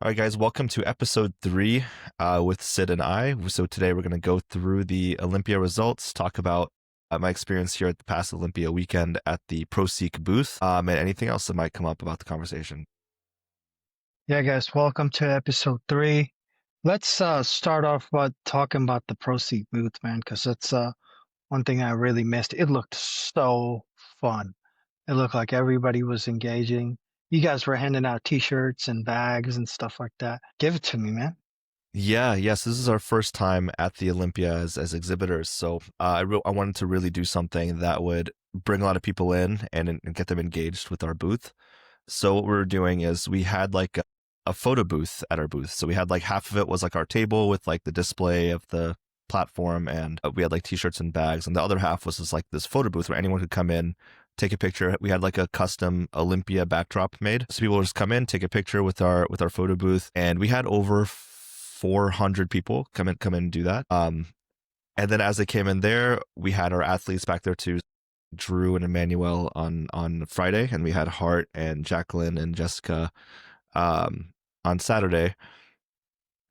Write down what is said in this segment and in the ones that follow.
All right, guys, welcome to episode 3 with Sid and I. So today we're going to go through the Olympia results, talk about my experience here at the past Olympia weekend at the PROSEEK booth, and anything else that might come up about the conversation. Yeah, guys, welcome to episode 3. Let's start off by talking about the PROSEEK booth, man, because that's one thing I really missed. It looked so fun. It looked like everybody was engaging. You guys were handing out t-shirts and bags and stuff like that. Give it to me, man. Yes, this is our first time at the Olympia as exhibitors. So I wanted to really do something that would bring a lot of people in and get them engaged with our booth. So what we were doing is we had like a photo booth at our booth. So we had like half of it was like our table with like the display of the platform, and we had like t-shirts and bags, and the other half was just like this photo booth where anyone could come in, take a picture. We had like a custom Olympia backdrop made, so people would just come in, take a picture with our photo booth, and we had over 400 people come in and do that. And then as they came in there, we had our athletes back there too, Drew and Emmanuel on Friday, and we had Hart and Jacqueline and Jessica on Saturday.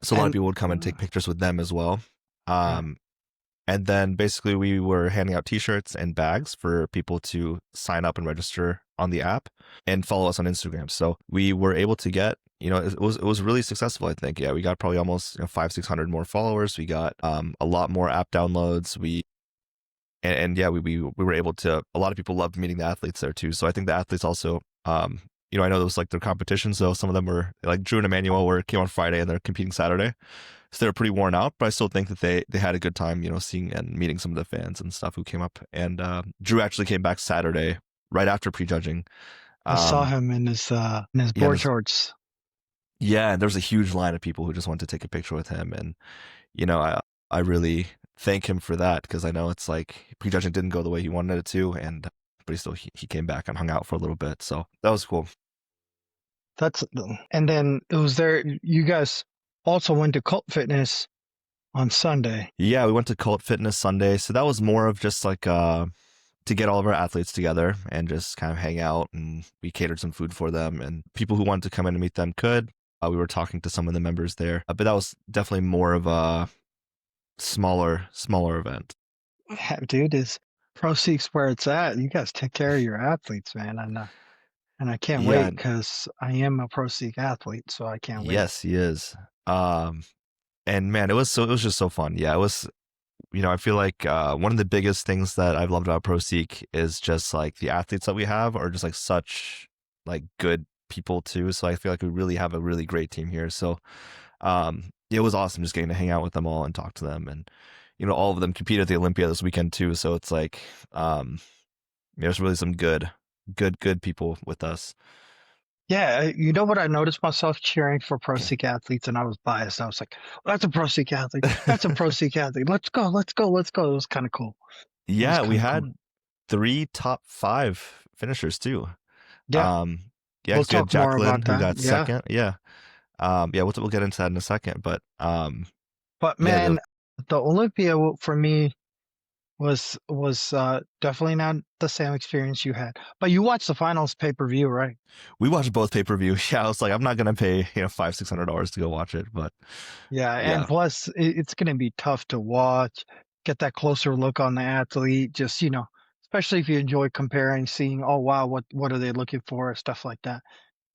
So a lot of people would come and take pictures with them as well. And then basically we were handing out t-shirts and bags for people to sign up and register on the app and follow us on Instagram. So we were able to get, it was really successful, I think. Yeah, we got probably almost 500-600 more followers. We got a lot more app downloads. We were able to, a lot of people loved meeting the athletes there too. So I think the athletes also, I know it was like their competition. So some of them were like Drew and Emmanuel came on Friday and they're competing Saturday. So they were pretty worn out, but I still think that they had a good time, seeing and meeting some of the fans and stuff who came up. And Drew actually came back Saturday right after prejudging. I saw him in his board shorts. Yeah, and there's a huge line of people who just wanted to take a picture with him. And, I really thank him for that, because I know it's like prejudging didn't go the way he wanted it to, but he came back and hung out for a little bit. So that was cool. And then it was there. You guys also went to Cult Fitness on Sunday. Yeah, we went to Cult Fitness Sunday. So that was more of just like to get all of our athletes together and just kind of hang out, and we catered some food for them, and people who wanted to come in and meet them could. We were talking to some of the members there, but that was definitely more of a smaller event. Yeah, dude, is PROSEEK's where it's at. You guys take care of your athletes, man. And I can't wait, because I am a PROSEEK athlete, so I can't wait. Yes, he is. And man, it was just so fun. Yeah, it was, I feel like one of the biggest things that I've loved about PROSEEK is just like the athletes that we have are just like such like good people too. So I feel like we really have a really great team here. So it was awesome just getting to hang out with them all and talk to them. And, all of them competed at the Olympia this weekend too. So it's like, there's really some good people with us. Yeah, you know what, I noticed myself cheering for PROSEEK athletes, and I was biased. I was like, that's a PROSEEK athlete. That's a PROSEEK athlete. Let's go. It was kind of cool. Yeah, we had 3 top 5 finishers too. Yeah. We'll talk more about that. Who got second. Yeah. We'll get into that in a second, but man, the Olympia for me was definitely not the same experience you had. But you watched the finals pay-per-view, right? We watched both pay-per-view. Yeah, I was like, I'm not gonna pay $500-600 to go watch it, but and plus it's gonna be tough to watch, get that closer look on the athlete, just especially if you enjoy comparing, seeing, oh wow, what are they looking for, stuff like that.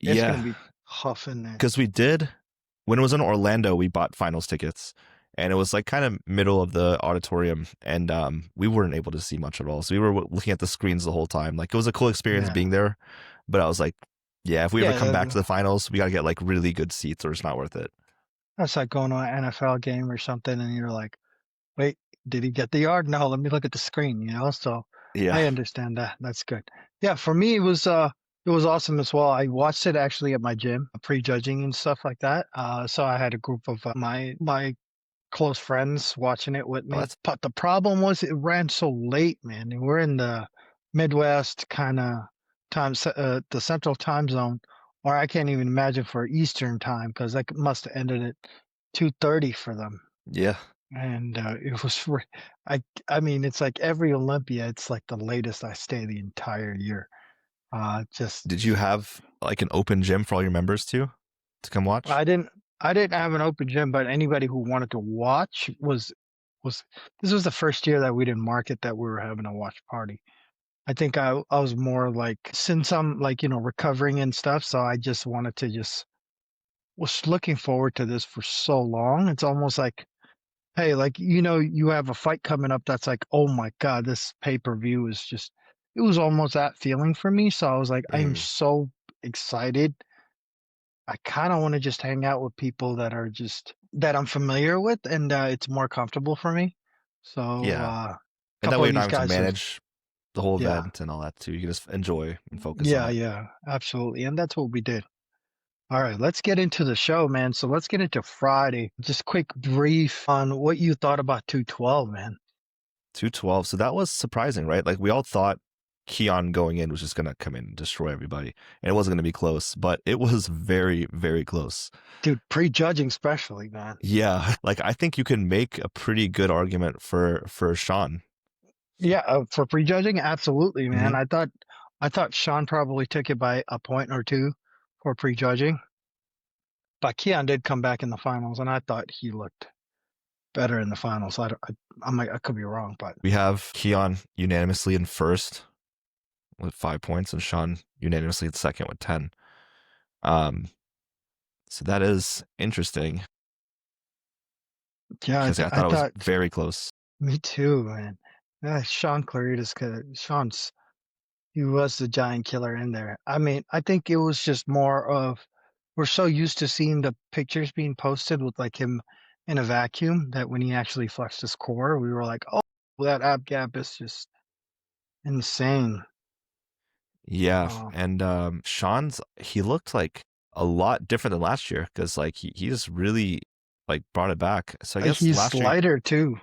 It's gonna be tough in there. Because we did, when it was in Orlando, we bought finals tickets, and it was like kind of middle of the auditorium, and we weren't able to see much at all. So we were looking at the screens the whole time. Like, it was a cool experience being there, but I was like, if we ever come back to the finals, we got to get like really good seats, or it's not worth it. That's like going to an NFL game or something, and you're like, wait, did he get the yard? No, let me look at the screen, So I understand that. That's good. Yeah, for me, it was awesome as well. I watched it actually at my gym, prejudging and stuff like that. So I had a group of my close friends watching it with me. But the problem was it ran so late, man. And we're in the Midwest kind of the Central Time Zone, or I can't even imagine for Eastern Time, because that must have ended at 2:30 for them. Yeah. And it was, I mean, it's like every Olympia, it's like the latest I stay the entire year. Did you have like an open gym for all your members too? to come watch? I didn't have an open gym, but anybody who wanted to watch was this was the first year that we didn't market that we were having a watch party. I think I was more like, since I'm like, recovering and stuff, so I just wanted to just was looking forward to this for so long. It's almost like, hey, like, you have a fight coming up that's like, oh my God, this pay-per-view is just, it was almost that feeling for me. So I was like, I'm Mm, so excited. I kind of want to just hang out with people that are just that I'm familiar with, and it's more comfortable for me. So yeah. a And that couple way of you're not these having to guys have, manage the whole yeah, event and all that too. You can just enjoy and focus on yeah, it. yeah, absolutely. And that's what we did. All right, let's get into the show, man. So let's get into Friday. Just quick brief on what you thought about 212, man. 212. So that was surprising, right? Like we all thought Keon going in was just going to come in and destroy everybody. And it wasn't going to be close, but it was very, very close. Dude, prejudging especially, man. Yeah. Like I think you can make a pretty good argument for Sean. Yeah, for prejudging, absolutely, man. Hmm. I thought Sean probably took it by a point or two for prejudging, but Keon did come back in the finals, and I thought he looked better in the finals. I could be wrong, but We have Keon unanimously in first with 5 points and Sean unanimously in second with 10. Um, so that is interesting yeah, because I I thought it was thought very close. me too, man. Sean Claritas could. He was the giant killer in there. I mean, I think it was just more of, we're so used to seeing the pictures being posted with like him in a vacuum that when he actually flexed his core, we were like, oh, that ab gap is just insane. Yeah, Uh, and Sean's he looked like a lot different than last year because like he just really like brought it back. So I guess he's last year, lighter too.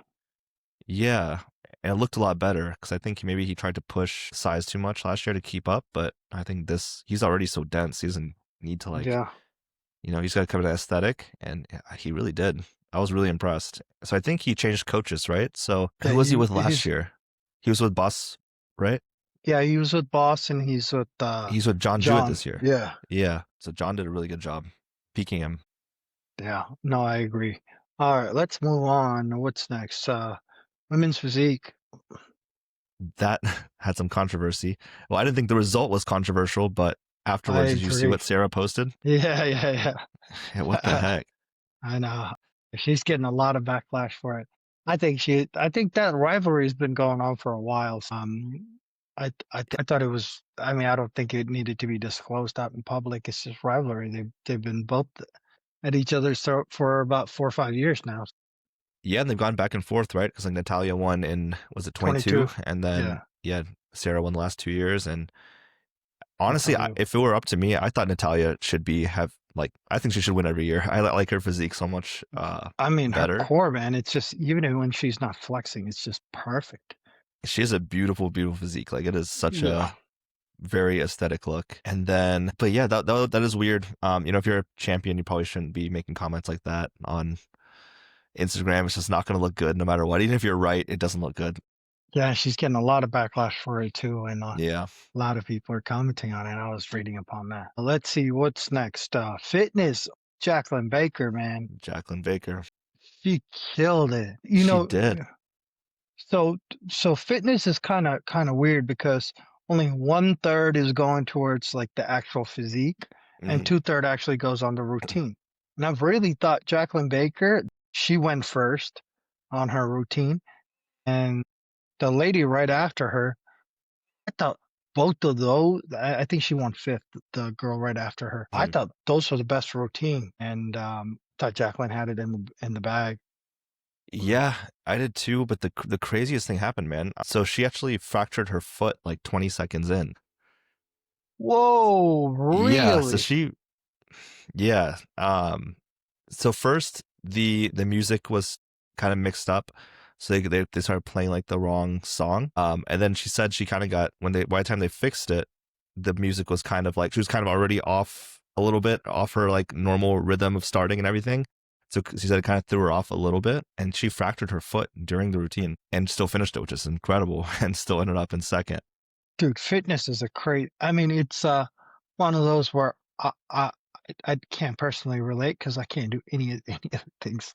yeah, and it looked a lot better because I think maybe he tried to push size too much last year to keep up, but I think this he's already so dense he doesn't need to like Yeah. he's got to come to aesthetic, and he really did. I was really impressed. So I think he changed coaches, right? So Yeah, who was he with last year? He was with Boss, right? he was with Boss and he's with He's with John Jewett John. this year. Yeah. Yeah. So John did a really good job peaking him. Yeah. No, I agree. All right, let's move on. What's next? Women's physique. That had some controversy. Well, I didn't think the result was controversial, but I afterwards, did you see agree. what Sarah posted? Yeah, yeah, Yeah, what the yeah. heck? I know. She's getting a lot of backlash for it. I think that rivalry has been going on for a while. I thought it was, I mean, I don't think it needed to be disclosed out in public. It's just rivalry. They've been both at each other's throat for about 4 or 5 years now. Yeah, and they've gone back and forth, right? Because like Natalia won in was it 22, 22. and Yeah. then yeah, Sarah won the last 2 years. And honestly, Natalia. if it were up to me, I thought Natalia should be have like I think she should win every year. I like her physique so much I mean, her better. core, man, it's just, even when she's not flexing, it's just perfect. She has a beautiful, beautiful physique. Like it is such Yeah. a very aesthetic look. And then, but yeah, that is weird. If you're a champion, you probably shouldn't be making comments like that on Instagram. It's just not going to look good no matter what. Even if you're right, it doesn't look good. Yeah, she's getting a lot of backlash for it too, and Yeah, a lot of people are commenting on it. I was reading upon that. Let's see what's next. Fitness. Jacqueline Baker, man, Jacqueline Baker, she killed it. she did. So fitness is kind of weird because only 1/3 is going towards like the actual physique, and Mm. 2/3 actually goes on the routine. And I've really thought Jacqueline Baker, she went first on her routine, and the lady right after her, I thought both of those. I think she won fifth. The girl right after her. I Mm. thought those were the best routine, and thought Jacqueline had it in the bag. Yeah, I did too. But the craziest thing happened, man. So she actually fractured her foot like 20 seconds in. Whoa, Yeah, so really? yeah. So first the music was kind of mixed up, so they started playing like the wrong song. And then she said she kind of got by the time they fixed it, the music was kind of like she was kind of already off a little bit off her like normal rhythm of starting and everything. So she said it kind of threw her off a little bit, and she fractured her foot during the routine and still finished it, which is incredible, and still ended up in second. Dude, fitness is a I mean, it's one of those where I can't personally relate because I can't do any of the things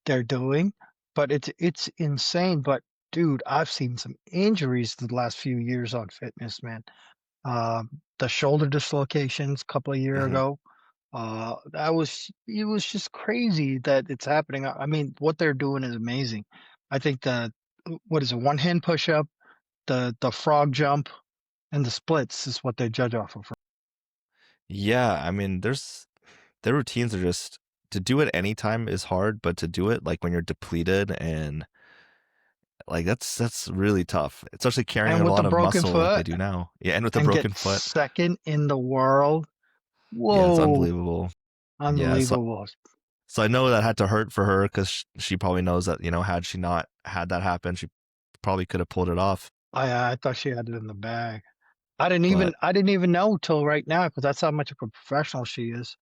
they're doing, but it's insane. But dude, I've seen some injuries the last few years on fitness, man. The shoulder dislocations a couple of years Hmm. ago. It was just crazy that it's happening. I mean, what they're doing is amazing. I think what is it, one hand push up, the frog jump, and the splits is what they judge off of. Yeah, I mean, their routines are just to do it anytime is hard, but to do it like when you're depleted and like that's really tough, especially carrying And a with the lot of broken muscle like they foot do now. Yeah, and with the and get broken foot, second in the world. yeah, it's Whoa, unbelievable. Yeah, unbelievable. so I know that had to hurt for her because she probably knows that had she not had that happen, she probably could have pulled it off. I thought she had it in the bag. But I didn't even know till right now because that's how much of a professional she is.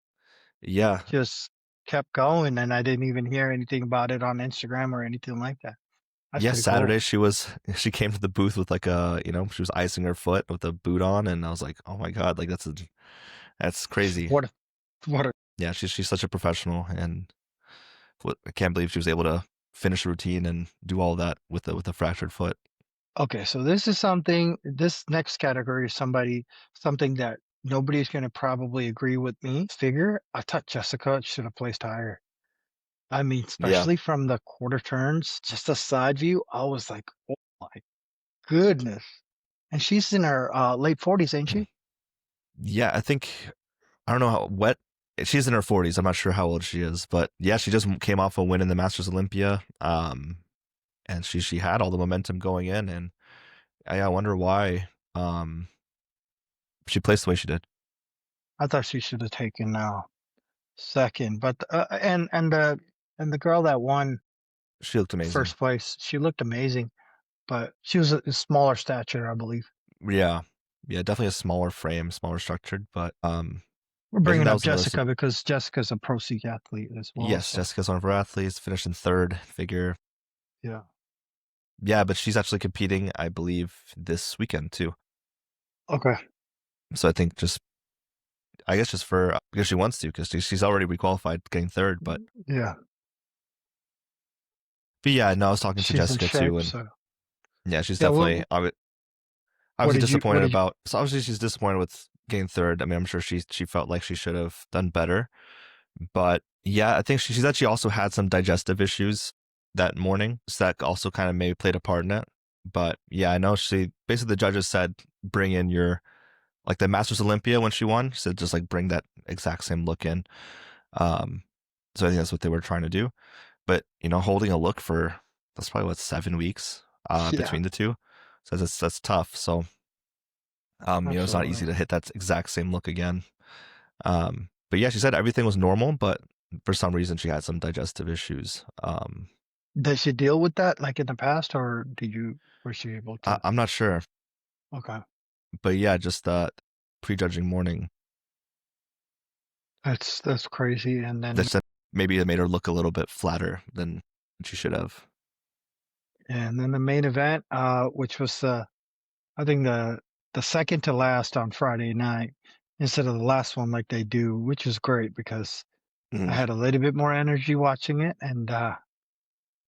yeah, Just kept going, and I didn't even hear anything about it on Instagram or anything like that. That's yeah, pretty cool. Saturday she came to the booth with like she was icing her foot with a boot on, and I was like, oh my god, like that's crazy. What what a Yeah, she's such a professional, and I can't believe she was able to finish the routine and do all that with a fractured foot. Okay, so this next category is something that nobody's going to probably agree with me. Figure, I thought Jessica should have placed higher. I mean, Yeah, especially from the quarter turns, just a side view, I was like, oh my goodness. And she's in her late 40s, ain't she? yeah, I don't know how wet. She's in her 40s. I'm not sure how old she is, but yeah, she just came off a win in the Masters Olympia. And she had all the momentum going in, and I wonder why she placed the way she did. I thought she should have taken second, but and the girl that won She looked amazing. first place, she looked amazing, but she was a smaller stature, I believe. Yeah, yeah, definitely a smaller frame, smaller structured, but We're yeah, I think bringing that up was another. Jessica because Jessica's a PROSEEK athlete as well. Yes, So Jessica's one of our athletes, finished in third figure. yeah. Yeah, but she's actually competing, I believe, this weekend too. Okay. So I think I guess just for because she wants to, because she's already requalified, getting third. Yeah. But yeah, no, I was talking to She's in Jessica too, shape. and So yeah, she's yeah. definitely What obviously did you? What disappointed did you? about. So obviously she's disappointed with getting third. I mean, I'm sure she felt like she should have done better. But yeah, I think she said she also had some digestive issues that morning, so that also kind of maybe played a part in it. But yeah, I know she basically the judges said bring in your like the Masters Olympia when she won. She said just like bring that exact same look in. Um, so I think that's what they were trying to do. But holding a look for that's probably what 7 weeks Yeah. between the two, so that's tough. So it's not easy Absolutely. to hit that exact same look again. But yeah, she said everything was normal, but for some reason she had some digestive issues. Did she deal with that like in the past, or did you? Was she able to? I'm not sure, Okay. but yeah, just prejudging morning. That's crazy. And They then said maybe it made her look a little bit flatter than she should have. the main event, which was I think the second to last on Friday night instead of the last one like they do, which is great because I Mm. had a little bit more energy watching it. And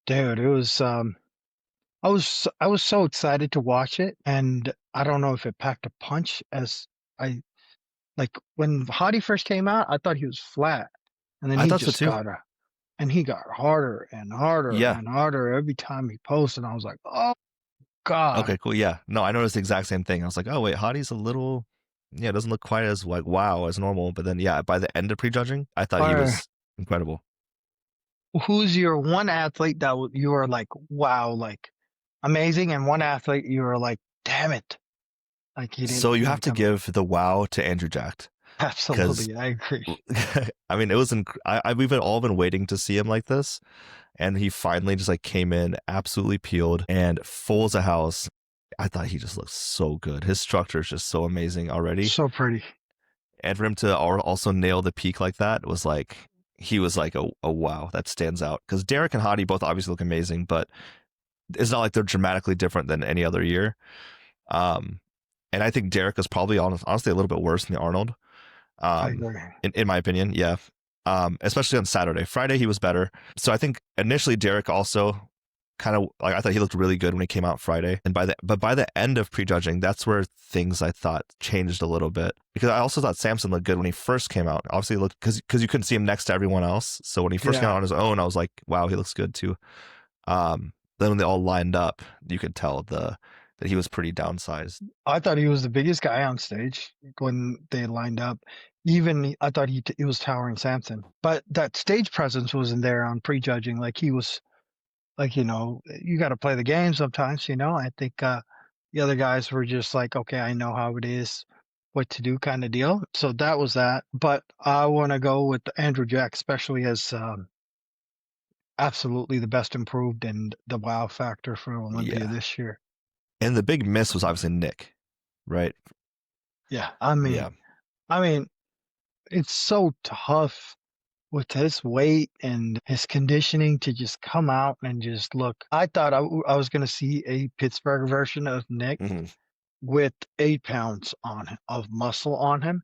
dude, it was I was so excited to watch it, and I don't know if it packed a punch as I like when Hadi first came out, I thought he was flat, and then I thought so too. he got harder and harder Yeah. and harder every time he posted. I was like, oh God. Okay. Cool. Yeah. No, I noticed the exact same thing. I was like, oh wait, Hadi's a little. Yeah, it doesn't look quite as like wow as normal. But then yeah, by the end of prejudging, I thought he Or was incredible. who's your one athlete that you were like, wow, like amazing, and one athlete you were like, damn it, like So he you have didn't to come. give the wow to Andrew Jacked because Absolutely, I agree. I mean, it was we've all been waiting to see him like this, and he finally just like came in absolutely peeled and full as a house. I thought he just looked so good. His structure is just so amazing already, So pretty. and for him to also nail the peak like that was like he was like a wow that stands out because Derek and Hadi both obviously look amazing, but it's not like they're dramatically different than any other year. Um, and I think Derek is probably honestly a little bit worse than Arnold. I Um, agree. in my opinion, yeah. Especially on Saturday. Friday he was better. So I think initially Derek also kind of like I thought he looked really good when he came out Friday, and by the end of prejudging, that's where things I thought changed a little bit because I also thought Samson looked good when he first came out. Obviously, he looked because you couldn't see him next to everyone else. So when he first came out Yeah, on his own, I was like, wow, he looks good too. Then when they all lined up, you could tell that he was pretty downsized. I thought he was the biggest guy on stage when they lined up. Even I thought he was towering Samson, but that stage presence wasn't there on prejudging. Like he was, like you got to play the game sometimes. I think the other guys were just like, okay, I know how it is, what to do, kind of deal. So that was that. But I want to go with Andrew Jack, especially as absolutely the best improved and the wow factor for Olympia Yeah, this year. and the big miss was obviously Nick, right? Yeah, I Yeah. mean, I mean, it's so tough with his weight and his conditioning to just come out and just look. I thought I was going to see a Pittsburgh version of Nick Hmm. with 8 pounds of muscle on him,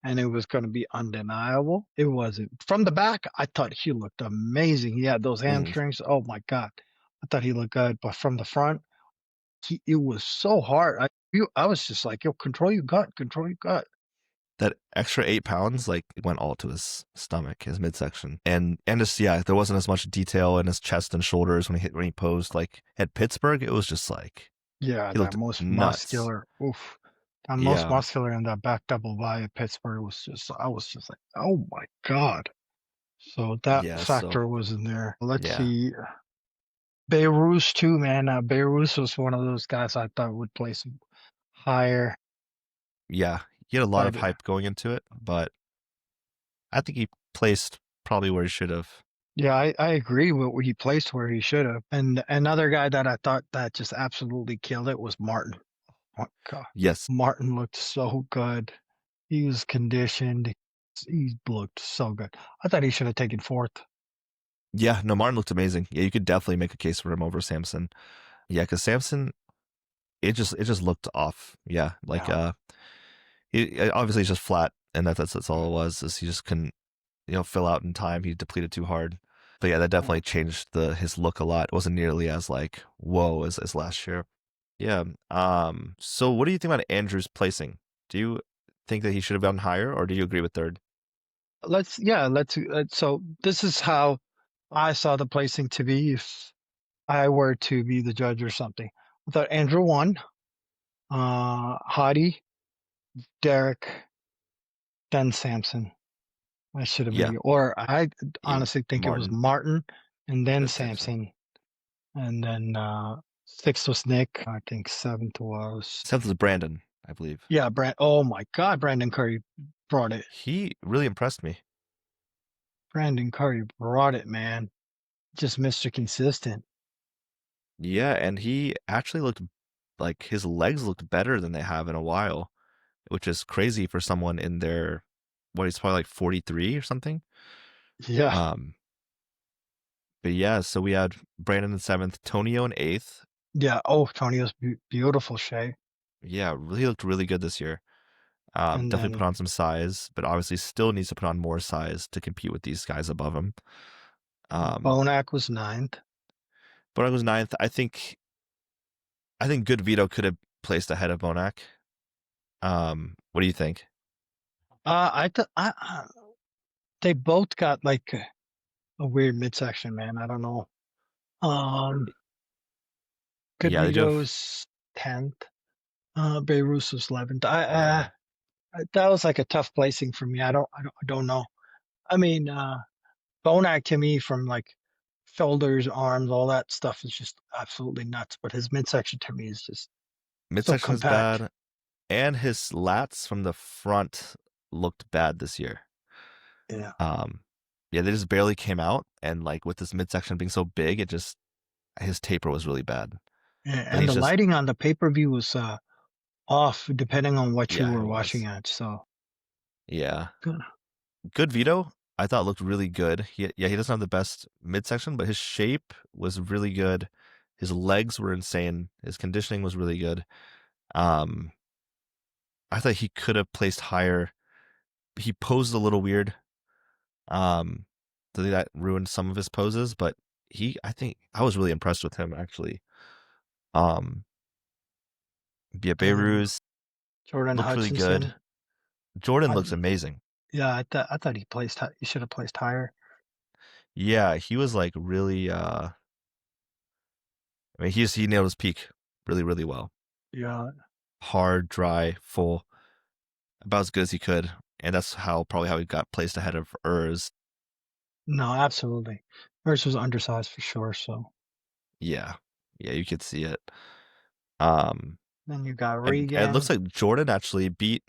and it was going to be undeniable. It wasn't. From the back, I thought he looked amazing. He had those Hmm. hamstrings. Oh my god, I thought he looked good. But from the front, it was so hard. I was just like, yo, control your gut. That extra 8 pounds like went all to his stomach, his midsection, and just yeah, there wasn't as much detail in his chest and shoulders when he posed. Like at Pittsburgh, it was just like Yeah, he that looked most nuts. muscular. Oof. That most Yeah, muscular and that back double by at Pittsburgh was just, I was just like, oh my God. So that yeah. So factor was in there. Let's yeah, see. Belarus too, man. Belarus was one of those guys I thought would place higher. yeah. He had a lot of But hype going into it, but I think he placed probably where he should have. yeah, I agree with where he placed where he should have. And another guy that I thought that just absolutely killed it was Martin. Oh my God. Yes, Martin looked so good. He was conditioned. He looked so good. I thought he should have taken fourth. yeah. No, Martin looked amazing. Yeah, you could definitely make a case for him over Samson. Yeah, because Samson, it just looked off. Yeah, like Yeah. he obviously he's just flat, and that's all it was. Is he just couldn't fill out in time. He depleted too hard. But yeah, that definitely changed his look a lot. It wasn't nearly as like whoa as last year. Yeah. So what do you think about Andrew's placing? Do you think that he should have gone higher, or do you agree with third? So this is how I saw the placing to be if I were to be the judge or something. I thought Andrew won, HADI, Derek, then Samson. I should have Yeah, made, or I you honestly think it was Martin, Martin and then then Samson. Samson. And then sixth was Nick. I think seventh was, Seventh is Brandon, I believe. yeah, oh my God, Brandon Curry brought it. He really impressed me. Brandon Curry brought it, man. Just Mr. Consistent. Yeah, and he actually looked like his legs looked better than they have in a while, which is crazy for someone in their what he's probably like 43 or something. Yeah. Um, but yeah, so we had Brandon in seventh, Tonio in eighth. Yeah. Oh, Tonio's beautiful shape. Yeah, really looked really good this year. And Definitely put then on some size, but obviously still needs to put on more size to compete with these guys above him. Um, Bonac was ninth. Bonac was ninth. I think Good Vito could have placed ahead of Bonac. What do you think? I, th- they both got like a weird midsection, man. I don't know. Um, Good Yeah, they do have. Vito's 10th. Beirut was 11th. Yeah, That was like a tough placing for me. I don't know. I mean, Bonac to me from like shoulders, arms, all that stuff is just absolutely nuts. But his midsection to me is just so midsection is compact. bad, and his lats from the front looked bad this year. Yeah. Um, yeah, they just barely came out, and like with this midsection being so big, it just his taper was really bad. And And he's the just lighting on the pay-per-view was off depending on what you yeah, were it watching was. at. So Yeah, good. Good Vito, I thought looked really good. He doesn't have the best midsection, but his shape was really good. His legs were insane. His conditioning was really good. Um, I thought he could have placed higher. he posed a little weird. Um, I think that ruined some of his poses, but I think I was really impressed with him actually. Um, yeah, And then Beirut Jordan looked really good. Hutchinson. Jordan I, looks amazing. yeah, I thought he should have placed higher. Yeah, he was like really. I mean, he nailed his peak really, really well. Yeah, Hard, dry, full, about as good as he could, and that's probably how he got placed ahead of Urs. no, absolutely. Hurst was undersized for sure. So Yeah, yeah, you could see it. Um, then you got and it looks Regan. like Jordan actually beat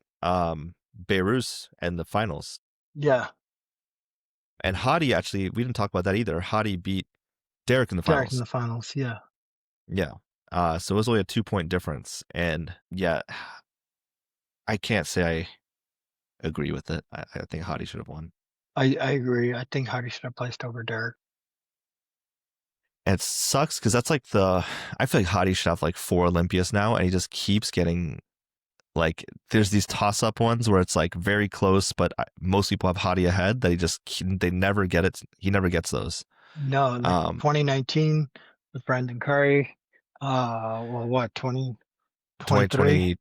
Beirut in the finals. Yeah, And Hadi actually, we didn't talk about that either. Hadi beat Derek in the Derek in finals. the finals. Yeah, Yeah. So it was only a 2 point difference. And yeah, I can't say I agree with it. I think Hadi should have won. I agree. I think Hardy should have placed over Derek. And it sucks because that's like I feel like Hadi should have like 4 Olympias now, and he just keeps getting like, there's these toss up ones where it's like very close, but most people have Hadi ahead that they never get it. He never gets those. No, like Um, 2019 with Brandon Curry. Well, what 2023? 2020,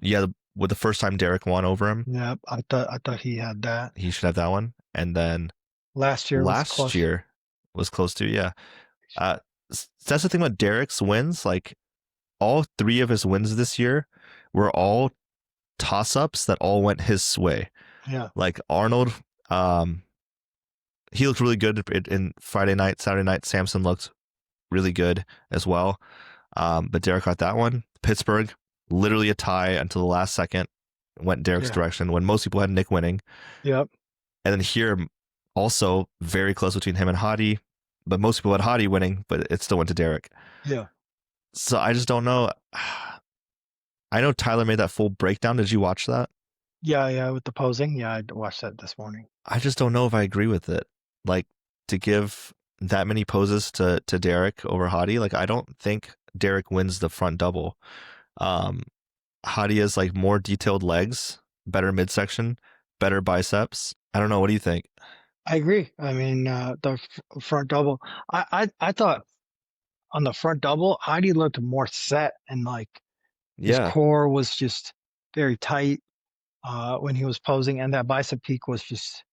yeah, with the first time Derek won over him, Yeah, I thought he had that. he should have that one. And then Last year was last close. year was close to, yeah. Uh, that's the thing about Derek's wins. Like all 3 of his wins this year were all toss ups that all went his way. Yeah, Like Arnold, um, he looked really good in Friday night, Saturday night. Samson looked really good as well. But Derek got that one. Pittsburgh, literally a tie until the last second, went Derek's yeah, direction when most people had Nick winning. yep, And then here, also very close between him and Hadi, but most people had Hadi winning, but it still went to Derek. yeah, So I just don't know. I know Tyler made that full breakdown. Did you watch that? yeah. With the posing, yeah, I watched that this morning. I just don't know if I agree with it. Like to give that many poses to Derek over Hadi, like I don't think Derek wins the front double. Um, Hadi has like more detailed legs, better midsection, better biceps. I don't know. What do you think? I agree. I mean, the front double. I thought on the front double, Heidi looked more set and like his Yeah, core was just very tight when he was posing, and that bicep peak was just,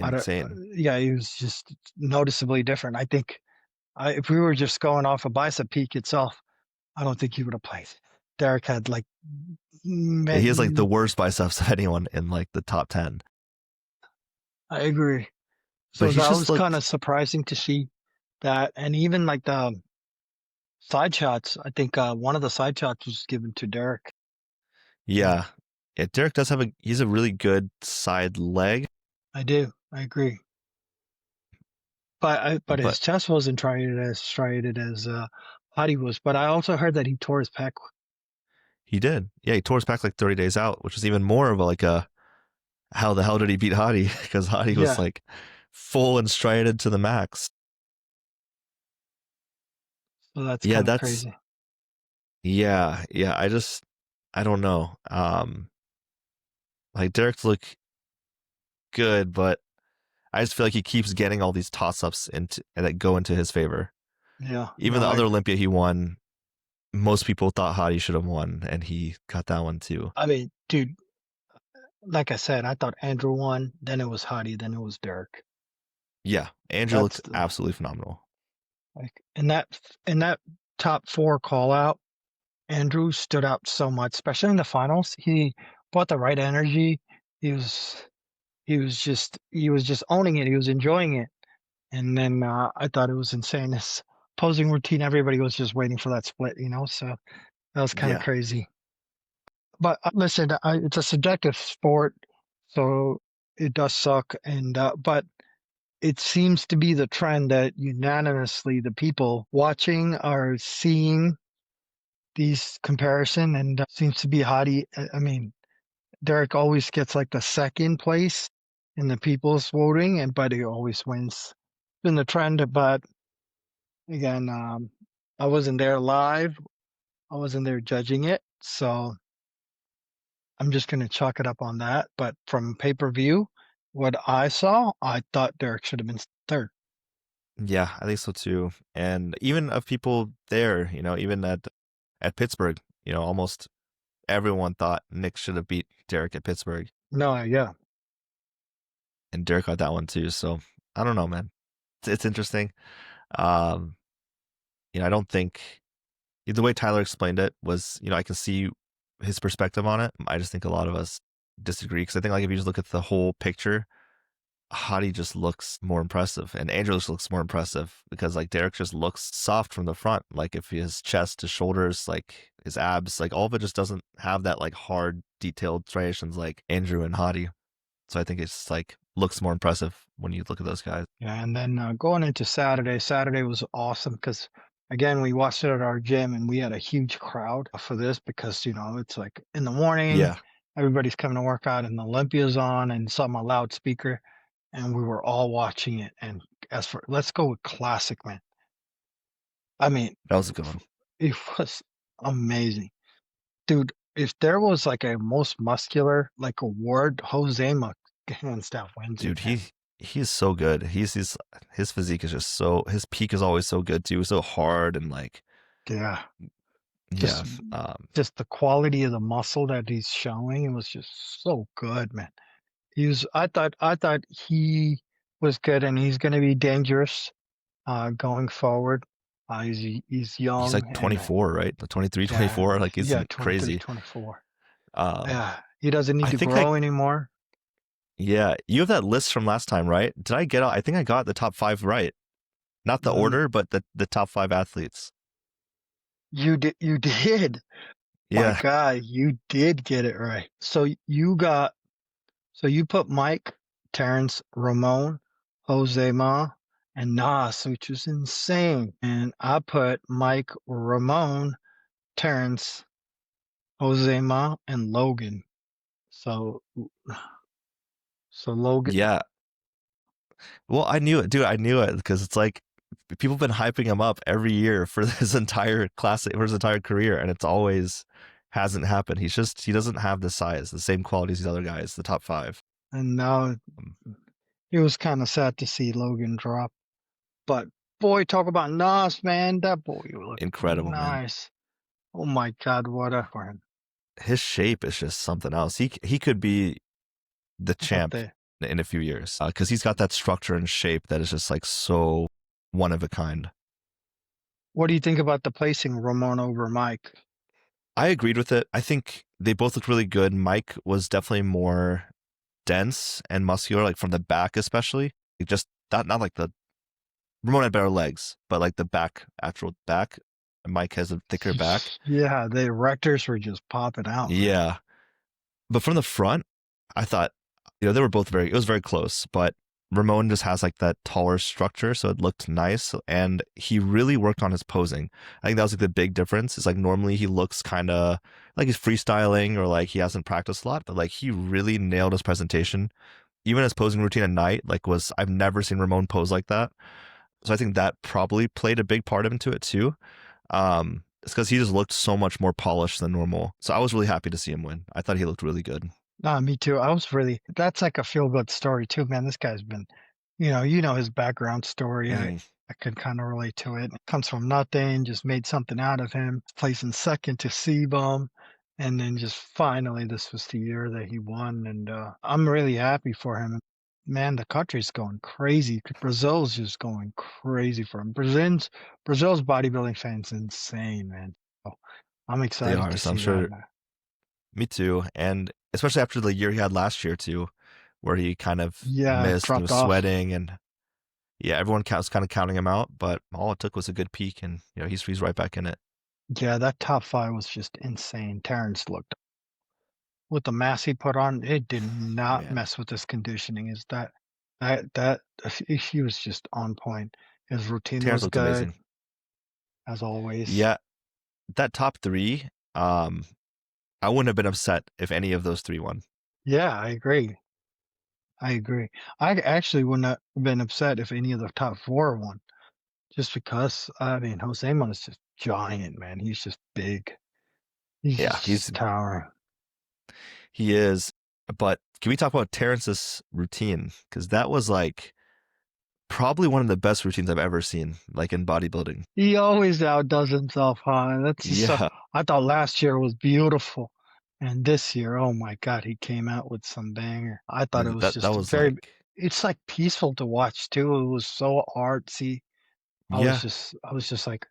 I don't, insane. yeah, he was just noticeably different. I think if we were just going off of bicep peak itself, I don't think he would have played. Derek had like, Yeah, he has like the man, worst biceps of anyone in like the top 10. I agree. But So he's that just was kind looked, of surprising to see that, and even like the side shots. I think one of the side shots was given to Derek. Yeah, yeah. Yeah, Derek does he's a really good side leg, I do. I agree. But but his chest wasn't striated as Hadi was. But I also heard that he tore his pec. he did. Yeah, he tore his back like 30 days out, which is even more of like a how the hell did he beat Hadi? Because Hadi was Yeah. like full and striated to the max. So that's Yeah, kind of that's crazy. yeah. I don't know. Like Derek's look good, but I just feel like he keeps getting all these toss ups into and that go into his favor. Yeah. Even No, the other Olympia he won, most people thought Hadi should have won, and he got that one too. I mean, dude, like I said, I thought Andrew won, then it was Hadi, then it was Derek. Yeah, Andrew That's looked the absolutely phenomenal. like in that top four call out, Andrew stood out so much, especially in the finals. He brought the right energy. He was he was just owning it. He was enjoying it. And then I thought it was insane. This posing routine, everybody was just waiting for that split. So that was kind of Yeah, crazy. But listen, it's a subjective sport, so it does suck. And but it seems to be the trend that unanimously the people watching are seeing these comparison, and seems to be Hadi. I mean, Derek always gets like the second place in the people's voting, and but he always wins. It's been the trend, but again, I wasn't there live. I wasn't there judging it, so I'm just going to chalk it up on that. But from pay-per-view, what I saw, I thought Derek should have been third. Yeah, I think so too. And even of people there, even at Pittsburgh, almost everyone thought Nick should have beat Derek at Pittsburgh, No, yeah. and Derek got that one too. So I don't know, man. It's interesting. Um, I don't think the way Tyler explained it was, I can see his perspective on it. I just think a lot of us disagree because I think like if you just look at the whole picture, Hadi just looks more impressive, and Andrew just looks more impressive because like Derek just looks soft from the front. Like if his chest, his shoulders, like his abs, like all of it just doesn't have that like hard, detailed striations like Andrew and Hadi. So I think it's like looks more impressive when you look at those guys. Yeah, and then going into Saturday, Saturday was awesome because again we watched it at our gym and we had a huge crowd for this because it's like in the morning, Yeah, everybody's coming to work out and Olympia's on and some a loudspeaker, and we were all watching it. And as for let's go with classic, man. I mean, that was a good one, it was amazing, dude. If there was like a most muscular like award, Jose hands down wins it, dude. man. He's so good. His physique is just so his peak is always so good too. So hard and like Yeah. yeah, Just just the quality of the muscle that he's showing, it was just so good, man. I thought he was good and he's gonna be dangerous going forward. He's he's young like and 24, right? 23, yeah, 24. Like he's yeah, 23, crazy. 24. Um, Yeah, he doesn't need I to think I grow anymore. Yeah, you have that list from last time, right? Did I get? I think I got the top five right. Not the Let me, order, but the top five athletes. you did. My Yeah, God, you did get it right. So you put Mike, Terrence, Ramon, Jose Ma, and Nas, which was insane. And I put Mike, Ramon, Terrence, Jose Ma, and Logan. So so Logan, yeah. Well, I knew it, dude. I knew it because it's like people have been hyping him up every year for his entire classic, for his entire career, and it's always hasn't happened. He doesn't have the size, the same quality as these other guys, the top five. and now Um, it was kind of sad to see Logan drop. But boy, talk about Nas, man. That boy looked Incredible, man. nice. Oh my God, what a for him. His shape is just something else. He could be the Up champ there. in a few years because he's got that structure and shape that is just like so one of a kind. What do you think about the placing Ramon over Mike? I agreed with it. I think they both looked really good. Mike was definitely more dense and muscular, like from the back, especially. Just not like the Ramon had better legs, but like the back, actual back. Mike has a thicker back. Yeah, the erectors were just popping out, man. Yeah, but from the front, I thought, they were both it was very close, but Ramon just has like that taller structure, so it looked nice. And he really worked on his posing. I think that was like the big difference. Is like normally he looks kind of like he's freestyling or like he hasn't practiced a lot, but like he really nailed his presentation. Even his posing routine at night, like I've never seen Ramon pose like that. So I think that probably played a big part into it too. It's because he just looked so much more polished than normal. So I was really happy to see him win. I thought he looked really good. Nah, me too. That's like a feel good story too, man. This guy's been, you know his background story. I, Mm, I could kind of relate to it. Comes from nothing, just made something out of him, placing second to Seabum. And then just finally, this was the year that he won. And I'm really happy for him. Man, the country's going crazy. Brazil's just going crazy for him. Brazil's bodybuilding fans insane, man. So I'm they excited are. to So I'm see that. sure me too. And especially after the year he had last year too, where he kind of Yeah, missed and dropped was off. sweating and yeah, everyone was kind of counting him out, but all it took was a good peak and he's right back in it. Yeah, that top five was just insane. Terrence looked with the mass he put on, it did not Man, mess with his conditioning. Is that he was just on point. His routine Terrence was looked good, amazing. as always. Yeah, that top three, I wouldn't have been upset if any of those three won. Yeah, I agree. I agree. I actually would not have been upset if any of the top four won, just because I mean Jose is just giant, man. He's just big. He's Yeah, just towering. He is. But can we talk about Terrence's routine? Because that was like probably one of the best routines I've ever seen, like in bodybuilding. He always outdoes himself, huh? That's just so. Yeah. I thought last year was beautiful, and this year, oh my God, he came out with some banger. I thought it was That just was like, it's like peaceful to watch too. It was so artsy. yeah. I was just like,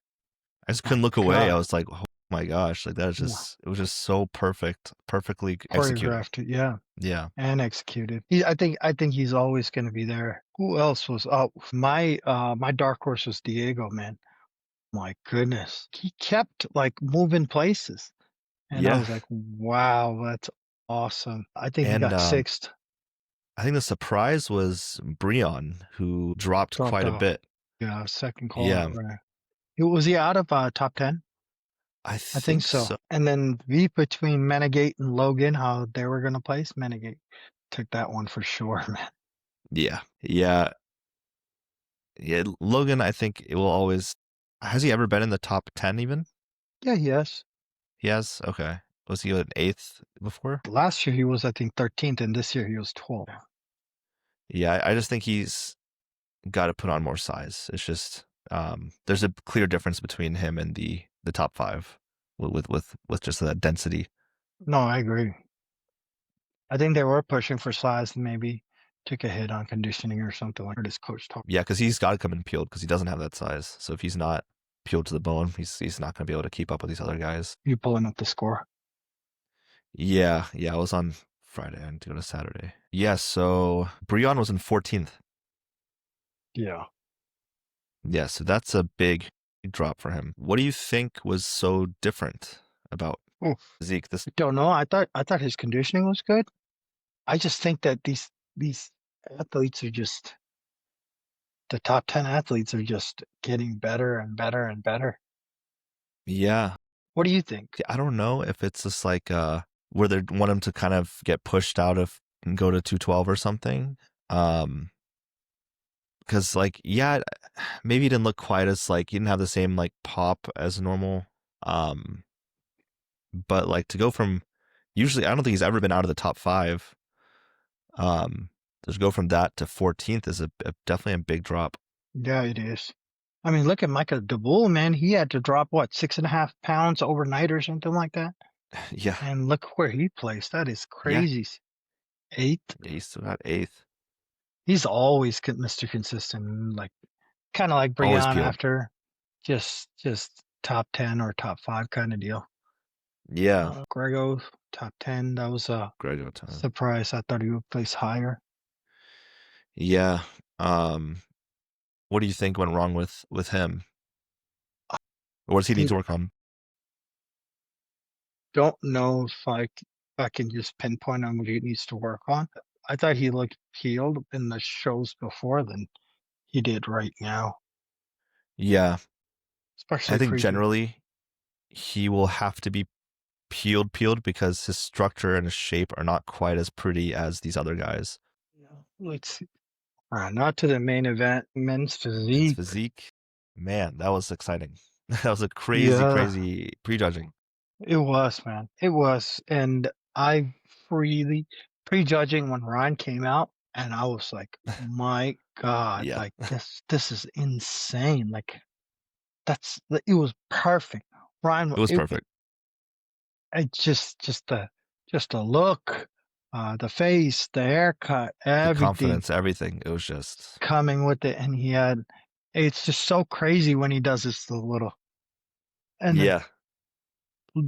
I just my couldn't look away. I God, was like, oh my gosh, like that is yeah, just, it was just so perfect, perfectly executed. choreographed, yeah, Yeah. and executed. I think he's always going to be there. Who else was? Oh, my dark horse was Diego, man. My goodness, he kept like moving places. And I Yeah. was like, wow, that's awesome. I think he And got sixth, I think the surprise was Breon, who dropped dropped quite a off. bit. Yeah, second call out, Yeah. right? Was he out of top 10? I I think think so. so. And then V between Menegate and Logan, how they were going to place. Menegate took that one for sure, man. Yeah. Yeah. Yeah. Logan, I think it will always, has he ever been in the top 10 even? Yeah, yes. He has? Okay. Was he an eighth before? Last year he was, I think, 13th, and this year he was 12th. Yeah. I just think he's got to put on more size. It's just, there's a clear difference between him and the top five with just that density. No, I agree. I think they were pushing for size and maybe took a hit on conditioning or something like this coach talk. Yeah, because he's got to come in peeled because he doesn't have that size. So if he's not peeled to the bone, he's not going to be able to keep up with these other guys. You pulling up the score? Yeah, I was on Friday. I need to go to Saturday. Yeah, so Breon was in 14th. Yeah. Yeah, so that's a big drop for him. What do you think was so different about Oh, Zeke? This, don't know. I thought his conditioning was good. I just think that these athletes are just the top 10 athletes are just getting better and better and better. yeah, What do you think? I don't know if it's just like where they want him to kind of get pushed out of and go to 212 or something. Because like yeah, maybe he didn't look quite as like he didn't have the same like pop as normal. Um, but like to go from usually I don't think he's ever been out of the top five. Um, to go from that to 14th is definitely a big drop. Yeah, it is. I mean, look at Michael DeBull, man. He had to drop what 6.5 pounds overnight or something like that. Yeah, And look where he placed. That is yeah, crazy. Eighth. he's still got eighth. He's always Mr. Consistent, like kind of like Always Breon peeled. after just top 10 or top 5 kind of deal. Yeah, Grego, top 10. That was a Grego time. surprise. I thought he would place higher. Yeah. Um, what do you think went wrong with him? What does he need Think to work on? don't know if I can just pinpoint on what he needs to work on. I thought he looked healed in the shows before than he did right now, Yeah, I especially think pre. generally he will have to be peeled because his structure and his shape are not quite as pretty as these other guys. Let's see. Not to the main event, men's Men's physique. physique, man, that was exciting. That was a crazy, Yeah, crazy prejudging. it was, man. It was. And I freely prejudging when Ryan came out, and I was like, my God, Yeah, like this is insane. Like it was perfect. Ryan, it was perfect. it just the look, the face, the haircut, The everything confidence, everything. It was just, coming with it, and it's just so crazy when he does this little and then yeah,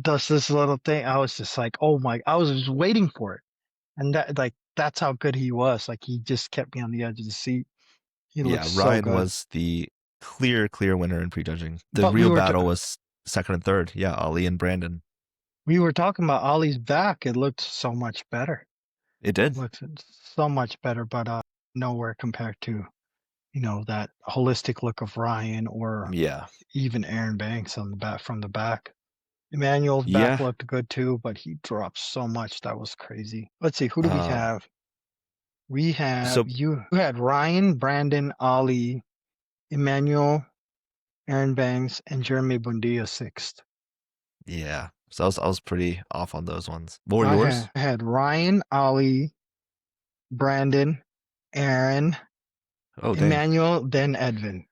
does this little thing. I was just like, oh my! I was just waiting for it, and that's how good he was. Like he just kept me on the edge of the seat. He looked yeah. so Ryan good. was the clear winner in prejudging. The But real battle was second and third. Yeah, Ali and Brandon. we were talking about Ollie's back. It looked so much better. It did. Looked so much better, but nowhere compared to that holistic look of Ryan or Yeah, even Aaron Banks on the back from the back. Emmanuel's back yeah. looked good too, but he dropped so much that was crazy. Let's see, who do we Um, have? We have so you had Ryan, Brandon, Ali, Emmanuel, Aaron Banks, and Jeremy Bundia sixth. yeah. So I was pretty off on those ones. What were I yours? had Ryan, Ali, Brandon, Aaron, Oh, dang. Emmanuel, then Edvin.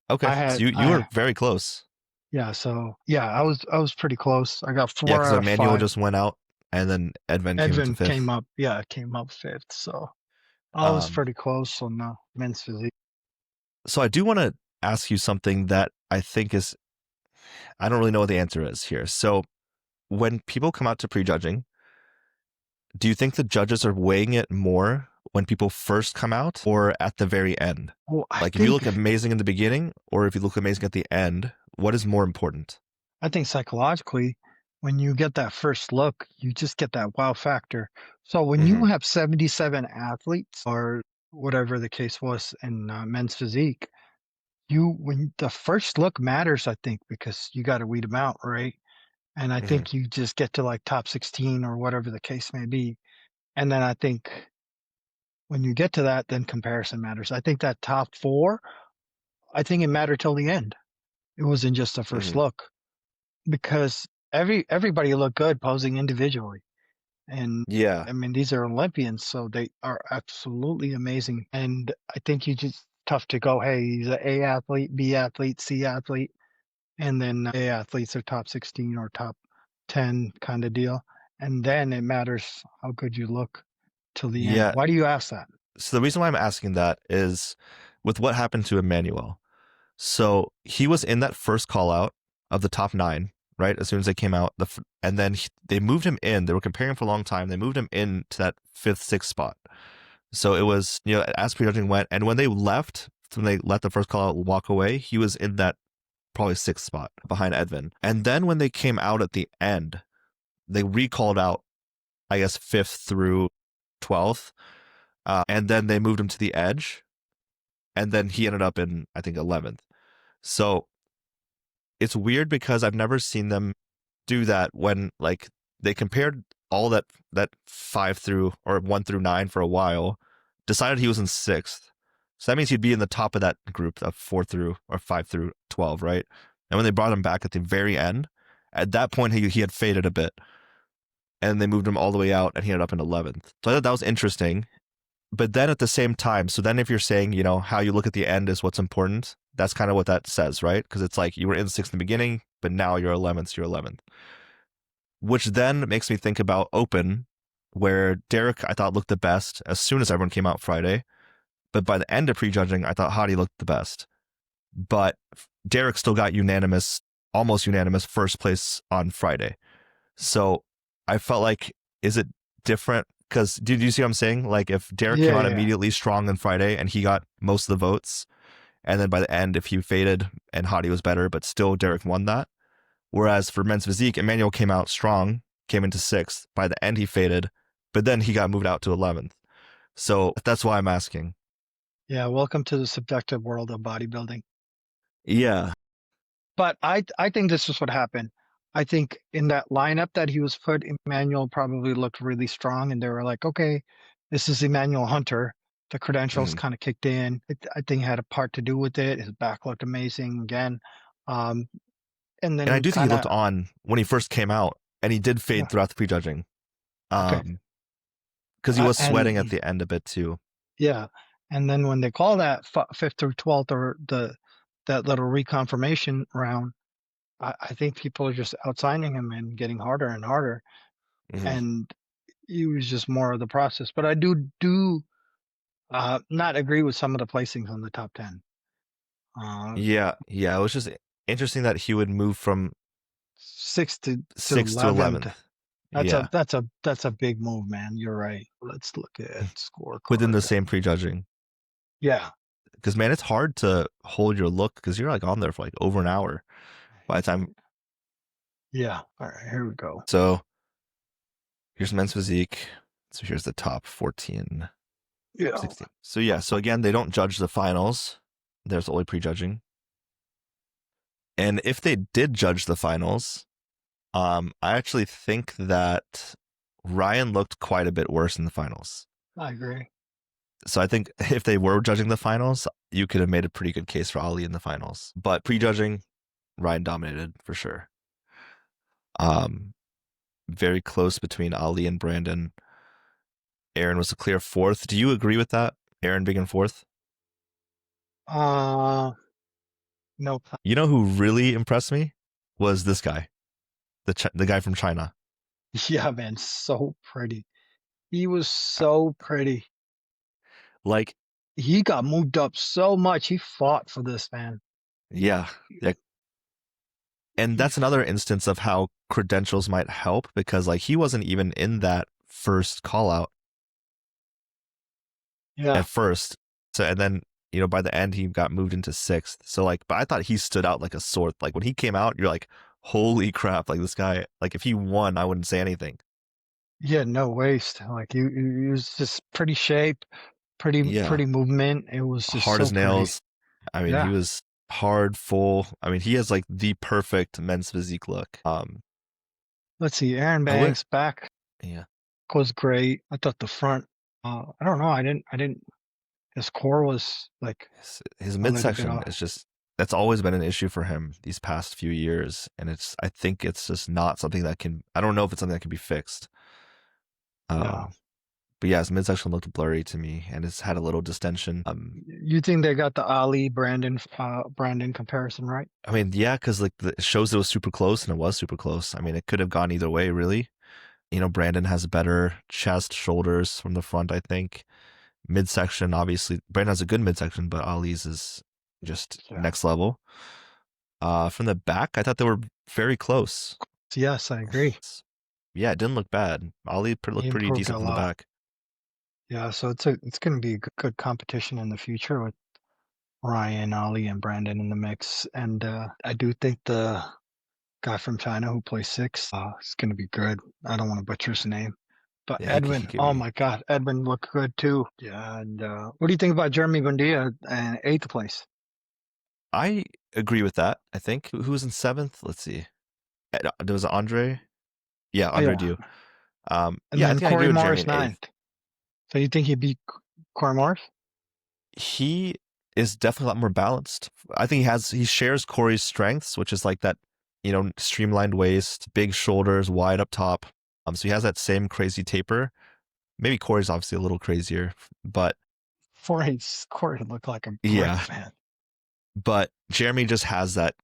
Okay. I had So you were I very close. Yeah, so yeah, I was pretty close. I got Yeah, four because out of Emmanuel five. just went out, and then Edvin came into Edvin came fifth. up, yeah, came up fifth. So I was Um, pretty close on men's physique. so I do want to ask you something that I think is, I don't really know what the answer is here. So when people come out to prejudging, do you think the judges are weighing it more when people first come out or at the very end? Well, Like if you look amazing in the beginning or if you look amazing at the end, what is more important? I think psychologically, when you get that first look, you just get that wow factor. So when Mm-hmm. you have 77 athletes or whatever the case was in men's physique, when the first look matters, I think, because you got to weed them out, right? And I Mm-hmm. think you just get to like top 16 or whatever the case may be. And then I think when you get to that, then comparison matters. I think that top four, I think it mattered till the end. It wasn't just the first Mm-hmm. look because everybody looked good posing individually. And Yeah. I mean, these are Olympians, so they are absolutely amazing. And I think you just tough to go, hey, he's an A athlete, B athlete, C athlete, and then A athletes are top 16 or top 10 kind of deal. And then it matters how good you look till the end. Yeah. Why do you ask that? So the reason why I'm asking that is with what happened to Emmanuel. So he was in that first call out of the top nine, right? As soon as they came out, and then they moved him in. They were comparing for a long time. They moved him in to that fifth, sixth spot. So it was, as prejudging went, and when they left, when they let the first call out walk away, he was in that probably sixth spot behind Edvin. And then when they came out at the end, they recalled out, I guess, fifth through 12th. And then they moved him to the edge. And then he ended up in, I think, 11th. So it's weird because I've never seen them do that when like they compared all that 5 through or 1 through 9 for a while, decided he was in sixth. So that means he'd be in the top of that group of 4 through or 5 through 12, right? And when they brought him back at the very end, at that point he had faded a bit, and they moved him all the way out, and he ended up in 11th. So I thought that was interesting. But then at the same time, so then if you're saying, how you look at the end is what's important, that's kind of what that says, right? Because it's like you were in sixth in the beginning, but now you're 11th, you're 11th. Which then makes me think about open, where Derek, I thought, looked the best as soon as everyone came out Friday. But by the end of prejudging, I thought HADI looked the best. But Derek still got almost unanimous first place on Friday. So I felt like, is it different? Because did you see what I'm saying? Like if Derek came Yeah, out yeah. immediately strong on Friday and he got most of the votes, and then by the end, if he faded and HADI was better, but still Derek won that. Whereas for men's physique, Emmanuel came out strong, came into sixth. By the end, he faded, but then he got moved out to 11th. So that's why I'm asking. Yeah, welcome to the subjective world of bodybuilding. Yeah. But I think this is what happened. I think in that lineup that he was put, Emmanuel probably looked really strong, and they were like, okay, this is Emmanuel Hunter. The credentials Mm-hmm. kind of kicked in. I think it had a part to do with it. His back looked amazing again. Um, and And I then do think he kind looked of, on when he first came out, and he did fade yeah, throughout the prejudging. okay. Because he was sweating at And the end a bit too. yeah. And then when they call that fifth through 12th or that little reconfirmation round, I think people are just outsigning him and getting harder and harder. Mm-hmm. And it was just more of the process. But I do not agree with some of the placings on the top 10. Uh, Yeah, yeah. It was just interesting that he would move from Sixth to sixth to 11th. 11th. That's a Yeah, that's a that's a big move, man. You're right. Let's look at within the scorecard. same prejudging. Yeah. Because man, it's hard to hold your look because you're like on there for like over an hour by the time. Yeah. All right, here we go. So here's men's physique. So here's the top 14, Yeah. 16. So yeah, so again, they don't judge the finals. There's only prejudging. And if they did judge the finals, I actually think that Ryan looked quite a bit worse in the finals. I agree. So I think if they were judging the finals, you could have made a pretty good case for Ali in the finals. But prejudging, Ryan dominated for sure. very close between Ali and Brandon. Aaron was a clear fourth. Do you agree with that? Aaron being in fourth? Uh, nope. You know who really impressed me was this guy, the guy from China. Yeah, man, so pretty. He was so pretty. Like, He got moved up so much. He fought for this, man. yeah, yeah. And He, that's another instance of how credentials might help because like he wasn't even in that first call out yeah, at first. So and then by the end he got moved into sixth. So like, but I thought he stood out like a sore. Like when he came out, you're like, holy crap! Like this guy. Like if he won, I wouldn't say anything. he had no waste. Like he was just pretty shape, Yeah, pretty movement. It was just hard so as pretty. nails. I mean, he Yeah. was hard, full. I mean, he has like the perfect men's physique look. Let's see. Aaron I would, Banks back yeah. was great. I thought the front. I don't know. I didn't. His core was like His a little bit midsection off. is just that's always been an issue for him these past few years, and I think it's just not something that can. I don't know if it's something that can be fixed. Yeah. Um, but yeah, his midsection looked blurry to me, and it's had a little distension. You think they got the Ali Brandon comparison right? I mean, yeah, because like it shows it was super close, and it was super close. I mean, it could have gone either way, really. Brandon has better chest, shoulders from the front, I think. Midsection, obviously, Brandon has a good midsection, but Ali's is just Yeah. next level. From the back, I thought they were very close. Yes, I agree. Yeah, it didn't look bad. Ali He looked pretty improved a decent from the lot. back. Yeah, so it's going to be a good competition in the future with Ryan, Ali, and Brandon in the mix. And I do think the guy from China who plays six is going to be good. I don't want to butcher his name, but Yeah, he Edwin. could Oh be. my God, Edwin looked good too. Yeah, and what do you think about Jeremy Buendia and eighth place? I agree with that. I think who was in seventh? Let's see. There was Andre. Yeah, Oh Andre yeah, Dew. and Yeah, I then think I agree Corey with Jeremy Morris in eighth. ninth. So you think he beat Corey Morris? He is definitely a lot more balanced. I think he shares Corey's strengths, which is like that, streamlined waist, big shoulders, wide up top. So he has that same crazy taper. Maybe Corey's obviously a little crazier, but Corey looked like a yeah, brick, man. but Jeremy just has that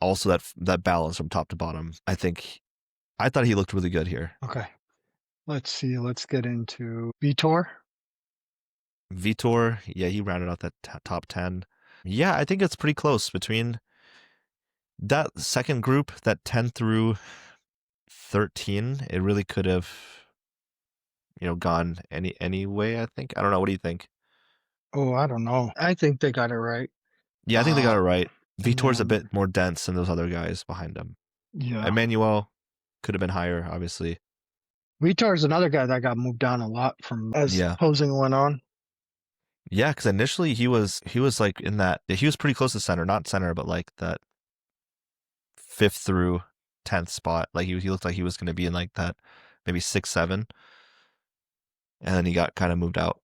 balance from top to bottom. I thought he looked really good here. Okay, let's see. Let's get into Vitor. Vitor, yeah, he rounded out that top 10. Yeah, I think it's pretty close between that second group, that 10 through 13. It really could have, gone any way, I think. I don't know. What do you think? Oh, I don't know. I think they got it right. Yeah, I think they got Uh, it right. and Vitor's a then bit more dense than those other guys behind him. yeah, Emmanuel could have been higher, obviously. Vitor is another guy that got moved down a lot from as Yeah. posing went on. Yeah, because initially he was like in that he was pretty close to center, not center, but like that fifth through 10th spot. Like he looked like he was going to be in like that maybe 6, 7, and then he got kind of moved out.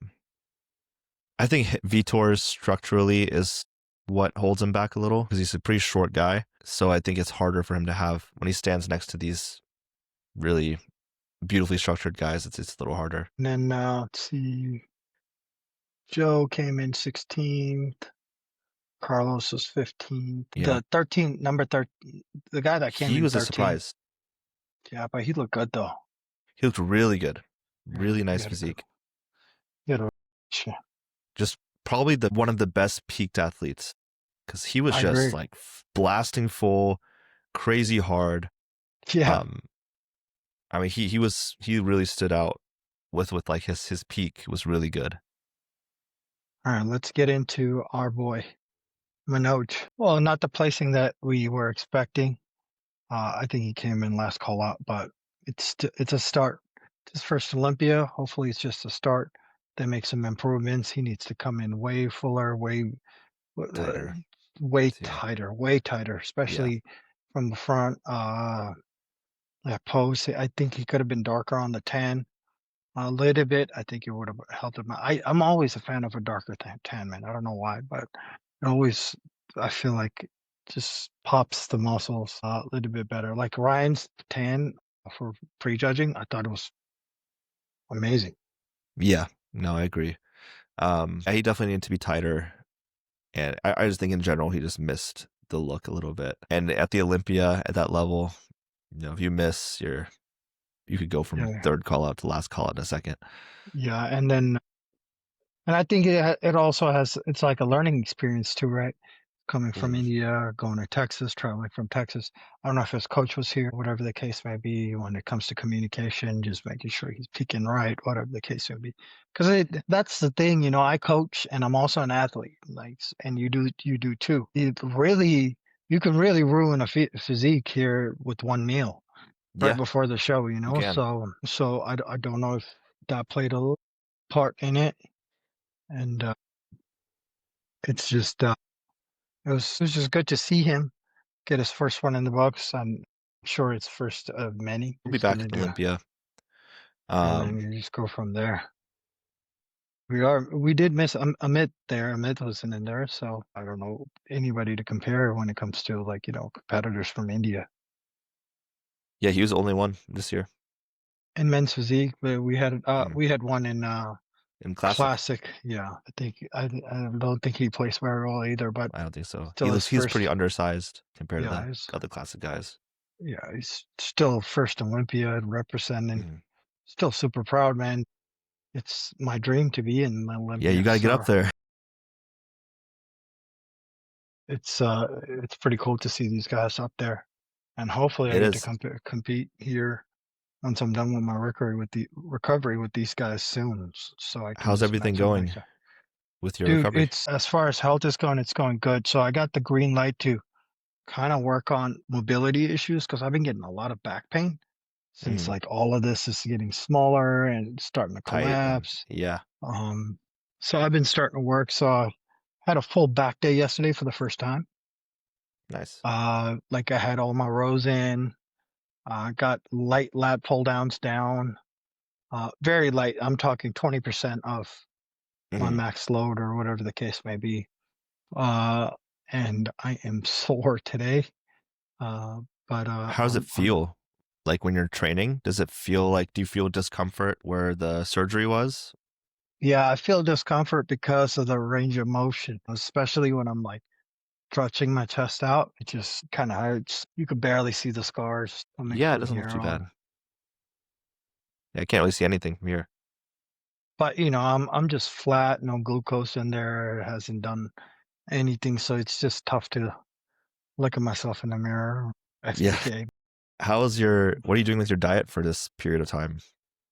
I think Vitor's structurally is what holds him back a little because he's a pretty short guy. So I think it's harder for him to have when he stands next to these really beautifully structured guys. It's a little harder. And then let's see, Joe came in 16th. Carlos was 15th. Yeah, The 13th, number 13, the guy that came he in was a 13th. surprise. Yeah, but he looked good though. He looked really good, Yeah, really he nice had a good, physique. he had a, yeah, Just probably the one of the best peaked athletes because he was I just agree. like blasting full, crazy hard. Yeah. Um, I mean, he really stood out with like his peak was really good. All right, let's get into our boy, Manoj. Well, not the placing that we were expecting. I think he came in last call out, but it's a start. His first Olympia. Hopefully, it's just a start. They make some improvements. He needs to come in way fuller, uh, Tighter too. way tighter, Yeah, especially from the front. That pose. I think he could have been darker on the tan a little bit. I think it would have helped him. I'm always a fan of a darker tan, man. I don't know why, but it always I feel like it just pops the muscles a little bit better. Like Ryan's tan for prejudging. I thought it was amazing. Yeah, no, I agree. He definitely needed to be tighter, and I just think in general he just missed the look a little bit. And at the Olympia at that level, if you miss, you could go from Yeah, third call out to last call out in a second. yeah, and I think it also has it's like a learning experience too, right? Coming from Mm. India, going to Texas, traveling from Texas. I don't know if his coach was here, whatever the case may be. When it comes to communication, just making sure he's peaking right, whatever the case may be. Because that's the thing, I coach and I'm also an athlete, like, and you do too. You can really ruin a physique here with one meal right Yeah, before the show, you can. So I don't know if that played a little part in it, and it's just it was just good to see him get his first one in the books. I'm sure it's first of many We'll be he's back gonna at do, Olympia. and then you just go from there. We did miss Amit there. Amit wasn't in there, so I don't know anybody to compare when it comes to like competitors from India Yeah, he was the only one this year in men's physique. But mm. we had one in in classic. classic. Yeah, I don't think he placed very well either, but I don't think so. still his He's pretty first. undersized compared to Yeah, the other classic guys. he's still first Olympia representing. Mm. Still super proud, man. It's my dream to be in Yeah, you Olympia, got to get up so there. it's pretty cool to see these guys up there, and hopefully I It get to is. compete here once I'm done with my recovery with these guys soon, so I can How's just everything match up going next time. with your Dude, recovery? it's as far as health is going, it's going good. So I got the green light to kind of work on mobility issues because I've been getting a lot of back pain since Mm. like all of this is getting smaller and starting to Tight and collapse. yeah, Um, so I've been starting to work. So I had a full back day yesterday for the first time. nice. Like I had all my rows in, got light lat pull downs down, very light. I'm talking 20% of my Mm. max load or whatever the case may be. Uh, and I am sore today. Uh, but How does it feel? Like when you're training, does it feel like, do you feel discomfort where the surgery was? yeah, I feel discomfort because of the range of motion, especially when I'm like stretching my chest out. It just kind of hurts. You could barely see the scars coming Yeah, it from doesn't look here too on. bad. Yeah, I can't really see anything from here. But I'm just flat, no glucose in there. It hasn't done anything, so it's just tough to look at myself in the mirror. Yeah. FKK. What are you doing with your diet for this period of time?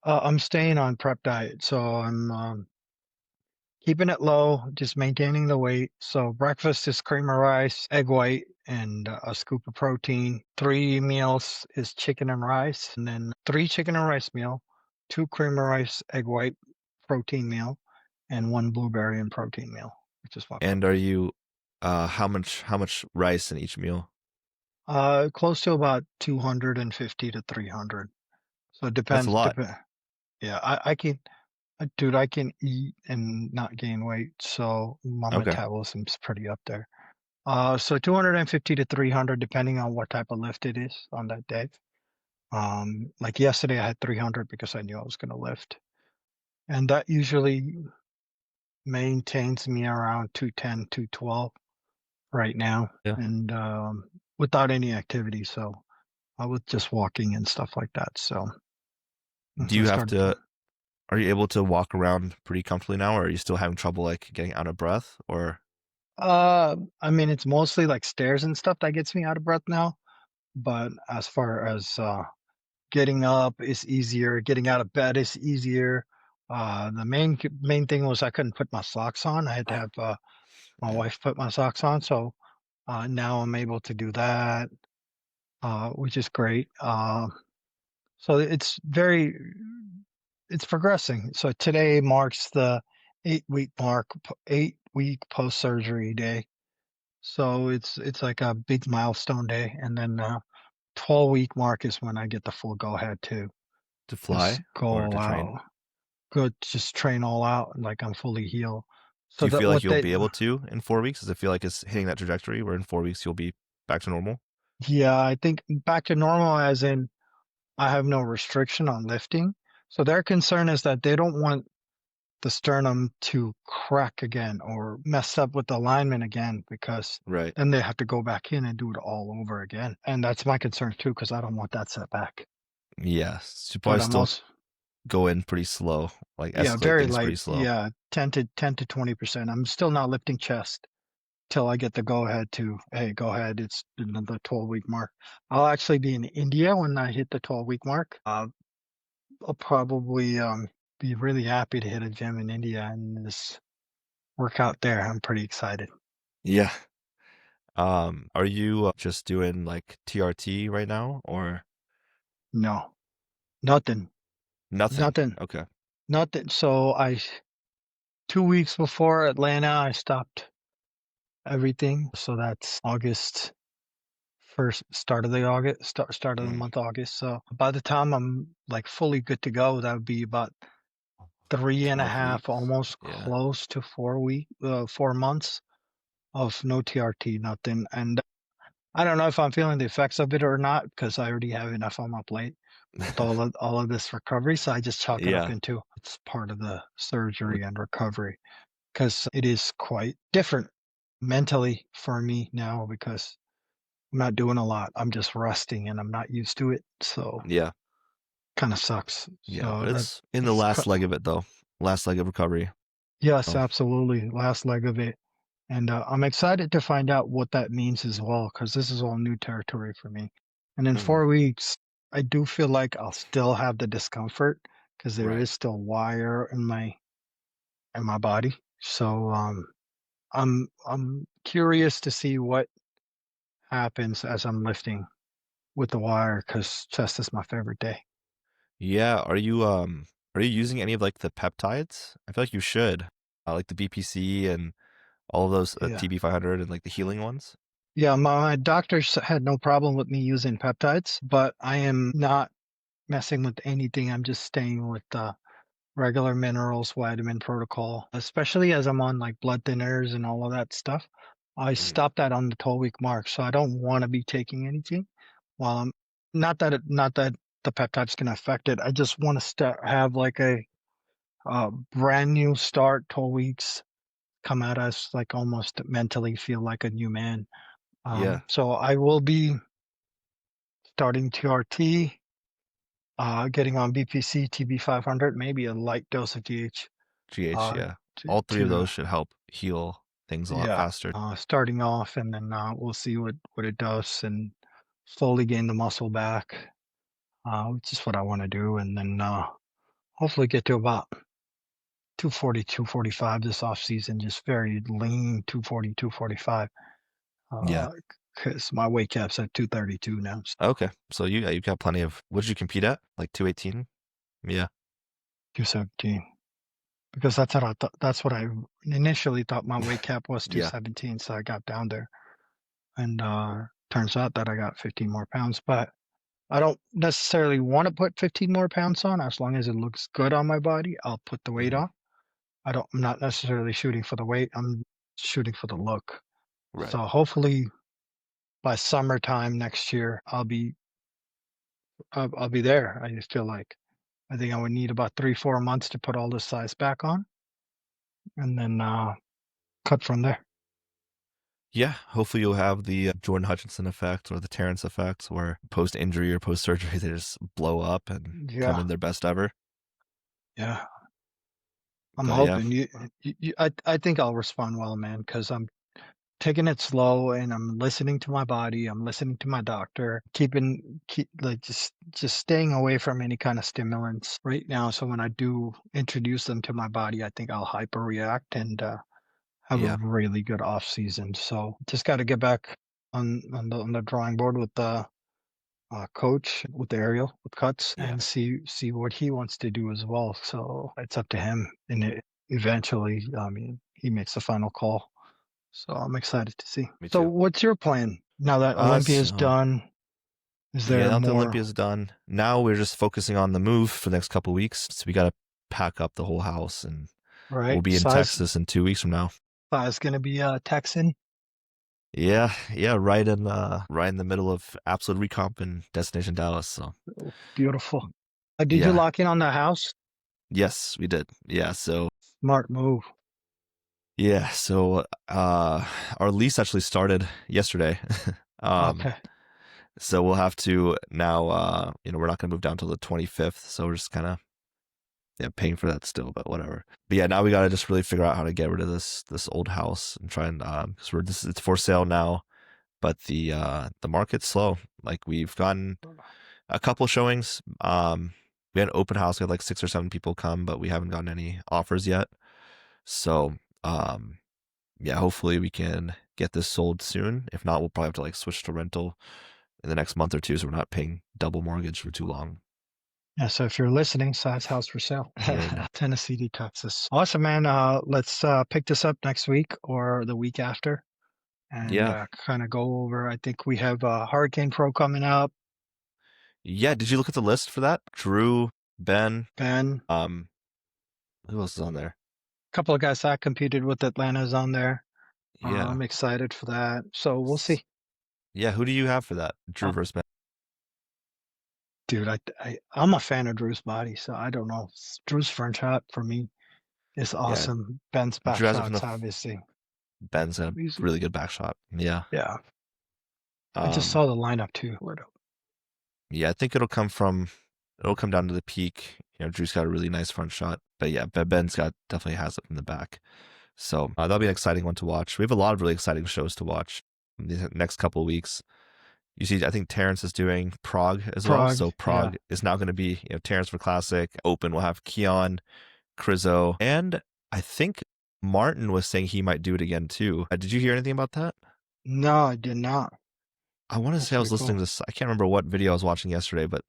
I'm staying on prep diet, so I'm keeping it low, just maintaining the weight. So breakfast is cream of rice, egg white, and a scoop of protein. 3 meals is chicken and rice, and then 3 chicken and rice meal, 2 cream of rice, egg white protein meal, and 1 blueberry and protein meal, which is my And are you how much rice in each meal? close to about 250 to 300. So it That's a depends. lot. Yeah, I can, dude, I can eat and not gain weight, so my Okay. metabolism's pretty up there. So 250 to 300, depending on what type of lift it is on that day. Like yesterday, I had 300 because I knew I was going to lift, and that usually maintains me around 210, 212 right now, Yeah. and without any activity. So I was just walking and stuff like that. So Do once I you have started, to Are you able to walk around pretty comfortably now, or are you still having trouble like getting out of breath? Or I mean, it's mostly like stairs and stuff that gets me out of breath now. But as far as getting up is easier, getting out of bed is easier. The main thing was I couldn't put my socks on. I had to have my yeah. wife put my socks on. So now I'm able to do that, which is great. So it's progressing. So today marks the 8 week post surgery day. So it's like a big milestone day, and then 12-week mark is when I get the full go ahead to To just fly go or to all train? out. Good, just train all out, like I'm fully healed. Do So you that feel like what you'll they, be able to in 4 weeks? Does it feel like it's hitting that trajectory where in 4 weeks you'll be back to normal? yeah, I think back to normal as in I have no restriction on lifting. So their concern is that they don't want the sternum to crack again or mess up with the alignment again, because Right. then they have to go back in and do it all over again. And that's my concern too, because I don't want that setback. Yeah. So you But probably I'm still also, go in pretty slow, like yeah, escalate very things light. pretty slow. Yeah, 10 to 20%. I'm still not lifting chest till I get the go ahead to, hey, go ahead. It's the 12-week mark. I'll actually be in India when I hit the 12-week mark. I'll probably be really happy to hit a gym in India and just work out there. I'm pretty excited. Yeah. Are you just doing like TRT right now or No, nothing, nothing? nothing, Okay. nothing. So 2 weeks before Atlanta, I stopped everything. So that's August first, start of the August, start of the Mm, month, August. So by the time I'm like fully good to go, that would be about three and a 12 half, weeks. almost Yeah. close to 4 months of no TRT, nothing. And I don't know if I'm feeling the effects of it or not, because I already have enough on my plate with all of this recovery. So I just chalk it up Yeah. into it's part of the surgery and recovery, because it is quite different mentally for me now, because I'm not doing a lot. I'm just resting and I'm not used to it. So Yeah. kind of sucks. Yeah. So But it's in the last leg of it though. Last leg of recovery. yes, Oh. absolutely. Last leg of it. And I'm excited to find out what that means as well, because this is all new territory for me. And in Mm, 4 weeks, I do feel like I'll still have the discomfort, because there right. is still wire in my body. So I'm curious to see what happens as I'm lifting with the wire, because chest is my favorite day. Yeah. Are you using any of like the peptides? I feel like you should. Like the BPC and all of those Yeah. TB500 and like the healing ones. Yeah, my doctors had no problem with me using peptides, but I am not messing with anything. I'm just staying with regular minerals, vitamin protocol, especially as I'm on like blood thinners and all of that stuff. I Mm, stopped that on the 12-week mark, so I don't want to be taking anything. While I'm not that the peptides can affect it. I just want to have like a brand new start. 12 weeks, come at us like almost mentally feel like a new man. yeah. So I will be starting TRT, getting on BPC, TB500, maybe a light dose of DH. GH. Uh, Yeah. to, All three of to those should help heal things a lot yeah, faster. starting off, and then we'll see what it does, and slowly gain the muscle back, which is what I want to do, and then hopefully get to about 240, 245 this off season, just very lean 240, 245, Yeah. because my weight cap's at 232 now, so Okay. So you got plenty of. What did you compete at? Like 218? Yeah. 217. Because that's what I initially thought my weight cap was, Yeah. 217, so I got down there, and turns out that I got 15 more pounds, but I don't necessarily want to put 15 more pounds on. As long as it looks good on my body, I'll put the weight Mm, on. I'm not necessarily shooting for the weight. I'm shooting for the look. right. So hopefully by summertime next year, I'll be there. I just feel like I think I would need about 3, 4 months to put all this size back on, and then cut from there. Yeah. Hopefully you'll have the Jordan Hutchinson effect or the Terrence effect, where post injury or post surgery they just blow up and come Yeah, in their best ever. yeah. I'm But yeah. hoping I think I'll respond well, man, because I'm taking it slow and I'm listening to my body. I'm listening to my doctor, keep like just staying away from any kind of stimulants right now. So when I do introduce them to my body, I think I'll hyper react and have a Yeah. really good off season. So just got to get back on the drawing board with the coach, with the aerial with cuts, Yeah. and see what he wants to do as well. So it's up to him, and eventually, I mean, he makes the final call. So I'm excited to see. Me So too. what's your plan now that Olympia is So done? Is yeah, there now the more, Olympia's done. Now we're just focusing on the move for the next couple weeks. So we got to pack up the whole house and we'll right? be in Size Texas in 2 weeks from now. size going to be Texan? Yeah, right in the middle of Absolute Recomp in Destination Dallas. So Oh, beautiful. Did you yeah, lock in on the house? yes, we did. Yeah, so Smart move. yeah, so our lease actually started yesterday. um, Okay. so we'll have to now. We're not gonna move down till the 25th, so we're just kind of paying for that still, but whatever. But yeah, now we gotta just really figure out how to get rid of this old house and try and because it's for sale now, but the market's slow. Like we've gotten a couple showings. We had an open house. We had like 6 or 7 people come, but we haven't gotten any offers yet. So, um, yeah, hopefully we can get this sold soon. If not, we'll probably have to like switch to rental in the next month or two, so we're not paying double mortgage for too long. Yeah, so if you're listening, Size House for Sale, Yeah, you know. Tennessee, Texas. Awesome, man. Let's pick this up next week or the week after and Yeah, kind of go over. I think we have Hurricane Pro coming up. yeah. Did you look at the list for that? Drew, Ben, Ben, um, who else is on there? a couple of guys I competed with Atlanta's on there. Yeah, I'm excited for that. So we'll S- see. yeah. Who do you have for that? Drew Uh, versus Ben. dude, I'm a fan of Drew's body, so I don't know. Drew's front shot for me is Yeah, awesome. Ben's back Drew has it from shots, the obviously. Ben's a He's, really good back shot. Yeah. yeah, I just Um, saw the lineup too. yeah, I think it'll come down to the peak. Drew's got a really nice front shot, but yeah, Ben's got definitely has it from the back. So that'll be an exciting one to watch. We have a lot of really exciting shows to watch in the next couple of weeks. You see, I think Terrence is doing Prague as well. Prague, So yeah. Prague is now going to be, Terrence for Classic. Open will have Keon, Crizzo, and I think Martin was saying he might do it again too. Did you hear anything about that? No, I did not. I want to That's say I was pretty listening cool. to this. I can't remember what video I was watching yesterday, but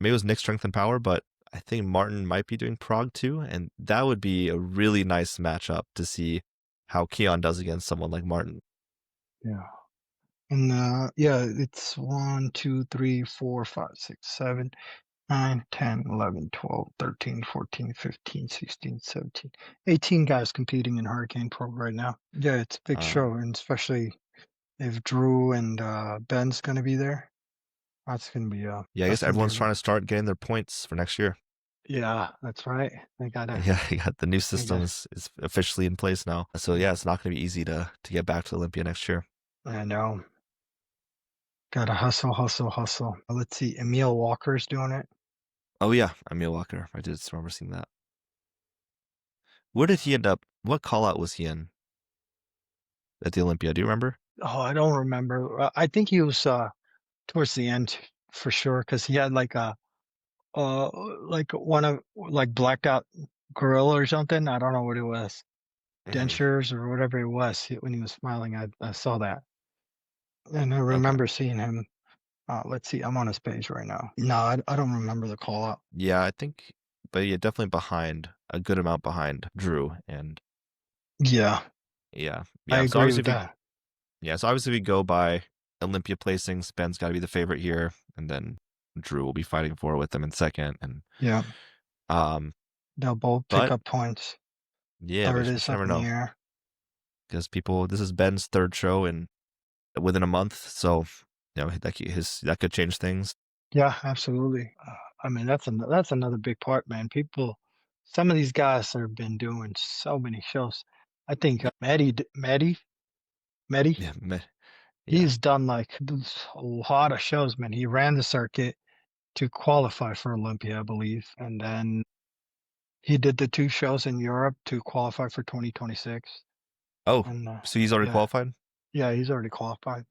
maybe it was Nick Strength and Power. But I think Martin might be doing Prague too, and that would be a really nice matchup to see how Keon does against someone like Martin. Yeah. And yeah, it's 1, 2, 3, 4, 5, 6, 7, 9, 10, 11, 12, 13, 14, 15, 16, 17, 18 guys competing in Hurricane Pro right now. Yeah, it's a big show, Um, and especially if Drew and Ben's gonna be there. That's gonna be yeah, I guess everyone's trying to start getting their points for next year. yeah, that's right. Yeah, yeah, the new They system got is officially in place now. So yeah, it's not going to be easy to get back to Olympia next year. I know. Gotta hustle, hustle, hustle. Let's see, Emil Walker's doing it. Oh yeah, Emil Walker. I did remember seeing that. Where did he end up? What call out was he in at the Olympia? Do you remember? Oh, I don't remember. I think he was towards the end for sure because he had uh like one of like blacked out gorilla or something. I don't know what it was. Hmm. Dentures or whatever it was when he was smiling. I saw that. And I Okay. remember seeing him. Let's see, I'm on his page right now. No, I don't remember the call out. Yeah, I think, but yeah, definitely behind a good amount behind Drew. And Yeah, yeah, I yeah. So agree obviously, with that. if we go by Olympia placings, Ben's got to be the favorite here, and then Drew will be fighting for it with him in second. And Yeah, um, they'll both pick but up points. yeah, Third we is should up never in the know air. because this is Ben's third show in within a month, so that could change things. Yeah, absolutely. I mean, that's another big part, man. Some of these guys have been doing so many shows. I think Medi, Yeah, yeah. he's done like a lot of shows, man. He ran the circuit to qualify for Olympia, I believe, and then he did the two shows in Europe to qualify for 2026. Oh, And so he's already yeah, qualified. yeah, he's already qualified.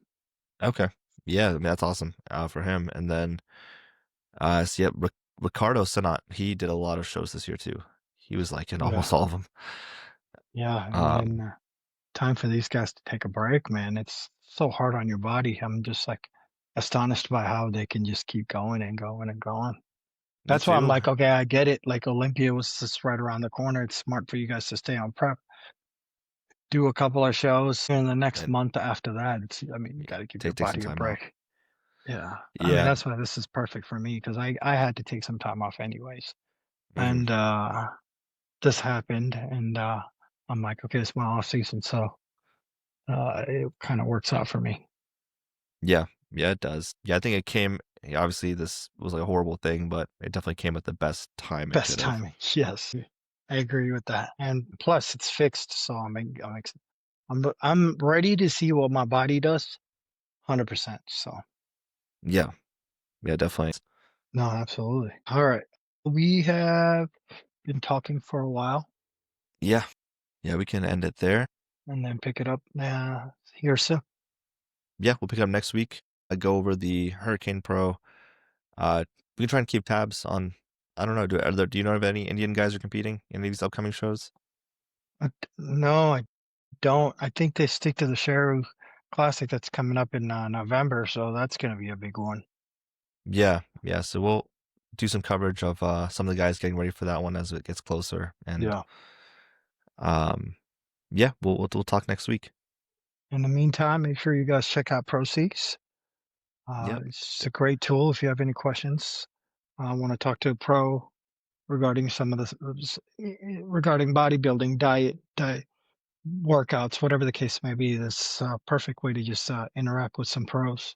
Okay, yeah, I mean, that's awesome for him. And then so yeah, Ricardo Senat, he did a lot of shows this year too. He was like in Yeah, almost all of them. yeah, and then Um, time for these guys to take a break, man. It's so hard on your body. I'm just like astonished by how they can just keep going and going and going. Me That's why I'm too. like, okay, I get it. Like Olympia was just right around the corner. It's smart for you guys to stay on prep, do a couple of shows, and the next And month after that, I mean, you yeah, got to give your take some body a time out. break. Yeah. I mean, Yeah. that's why this is perfect for me because I had to take some time off anyways. Hmm. And this happened and I'm like, okay, it's my off season. So it kind of works out for me. Yeah. Yeah, it does. Yeah, I think it came obviously this was like a horrible thing, but it definitely came at the best time it Best could have. timing. Yes, I agree with that. And plus, it's fixed, so I'm ready to see what my body does. 100%. So Yeah. Yeah, definitely. no, absolutely. All right, we have been talking for a while, Yeah. Yeah, we can end it there. and then pick it up here soon. Yeah, we'll pick it up next week. I go over the Hurricane Pro. We can try and keep tabs on. I don't know. Do you know if any Indian guys are competing in these upcoming shows? No, I don't. I think they stick to the Sheru Classic that's coming up in November, so that's going to be a big one. Yeah, yeah. So we'll do some coverage of some of the guys getting ready for that one as it gets closer, and Yeah. um, yeah, we'll talk next week. In the meantime, make sure you guys check out ProSeeks. Yep. It's a great tool if you have any questions. I want to talk to a pro regarding some of regarding bodybuilding, diet, workouts, whatever the case may be. This perfect way to just interact with some pros.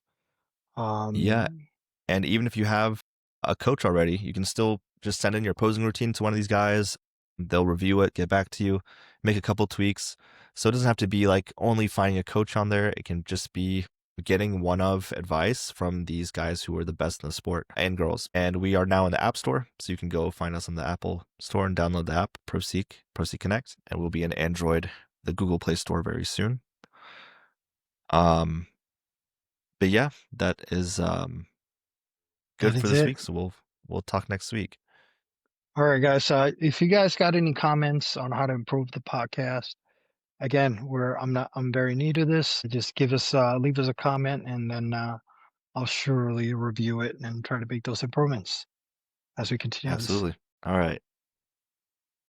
Yeah, Um, and even if you have a coach already, you can still just send in your posing routine to one of these guys. They'll review it, get back to you, make a couple tweaks. So it doesn't have to be like only finding a coach on there. It can just be getting one of advice from these guys who are the best in the sport and girls. And we are now in the App Store. So you can go find us on the Apple Store and download the app, ProSeek Connect. And we'll be in Android, the Google Play Store very soon. But yeah, that is that good for is this it. week. So we'll talk next week. All right, guys. If you guys got any comments on how to improve the podcast, again, I'm very new to this. Just leave us a comment, and then I'll surely review it and try to make those improvements as we continue this. Absolutely. All right.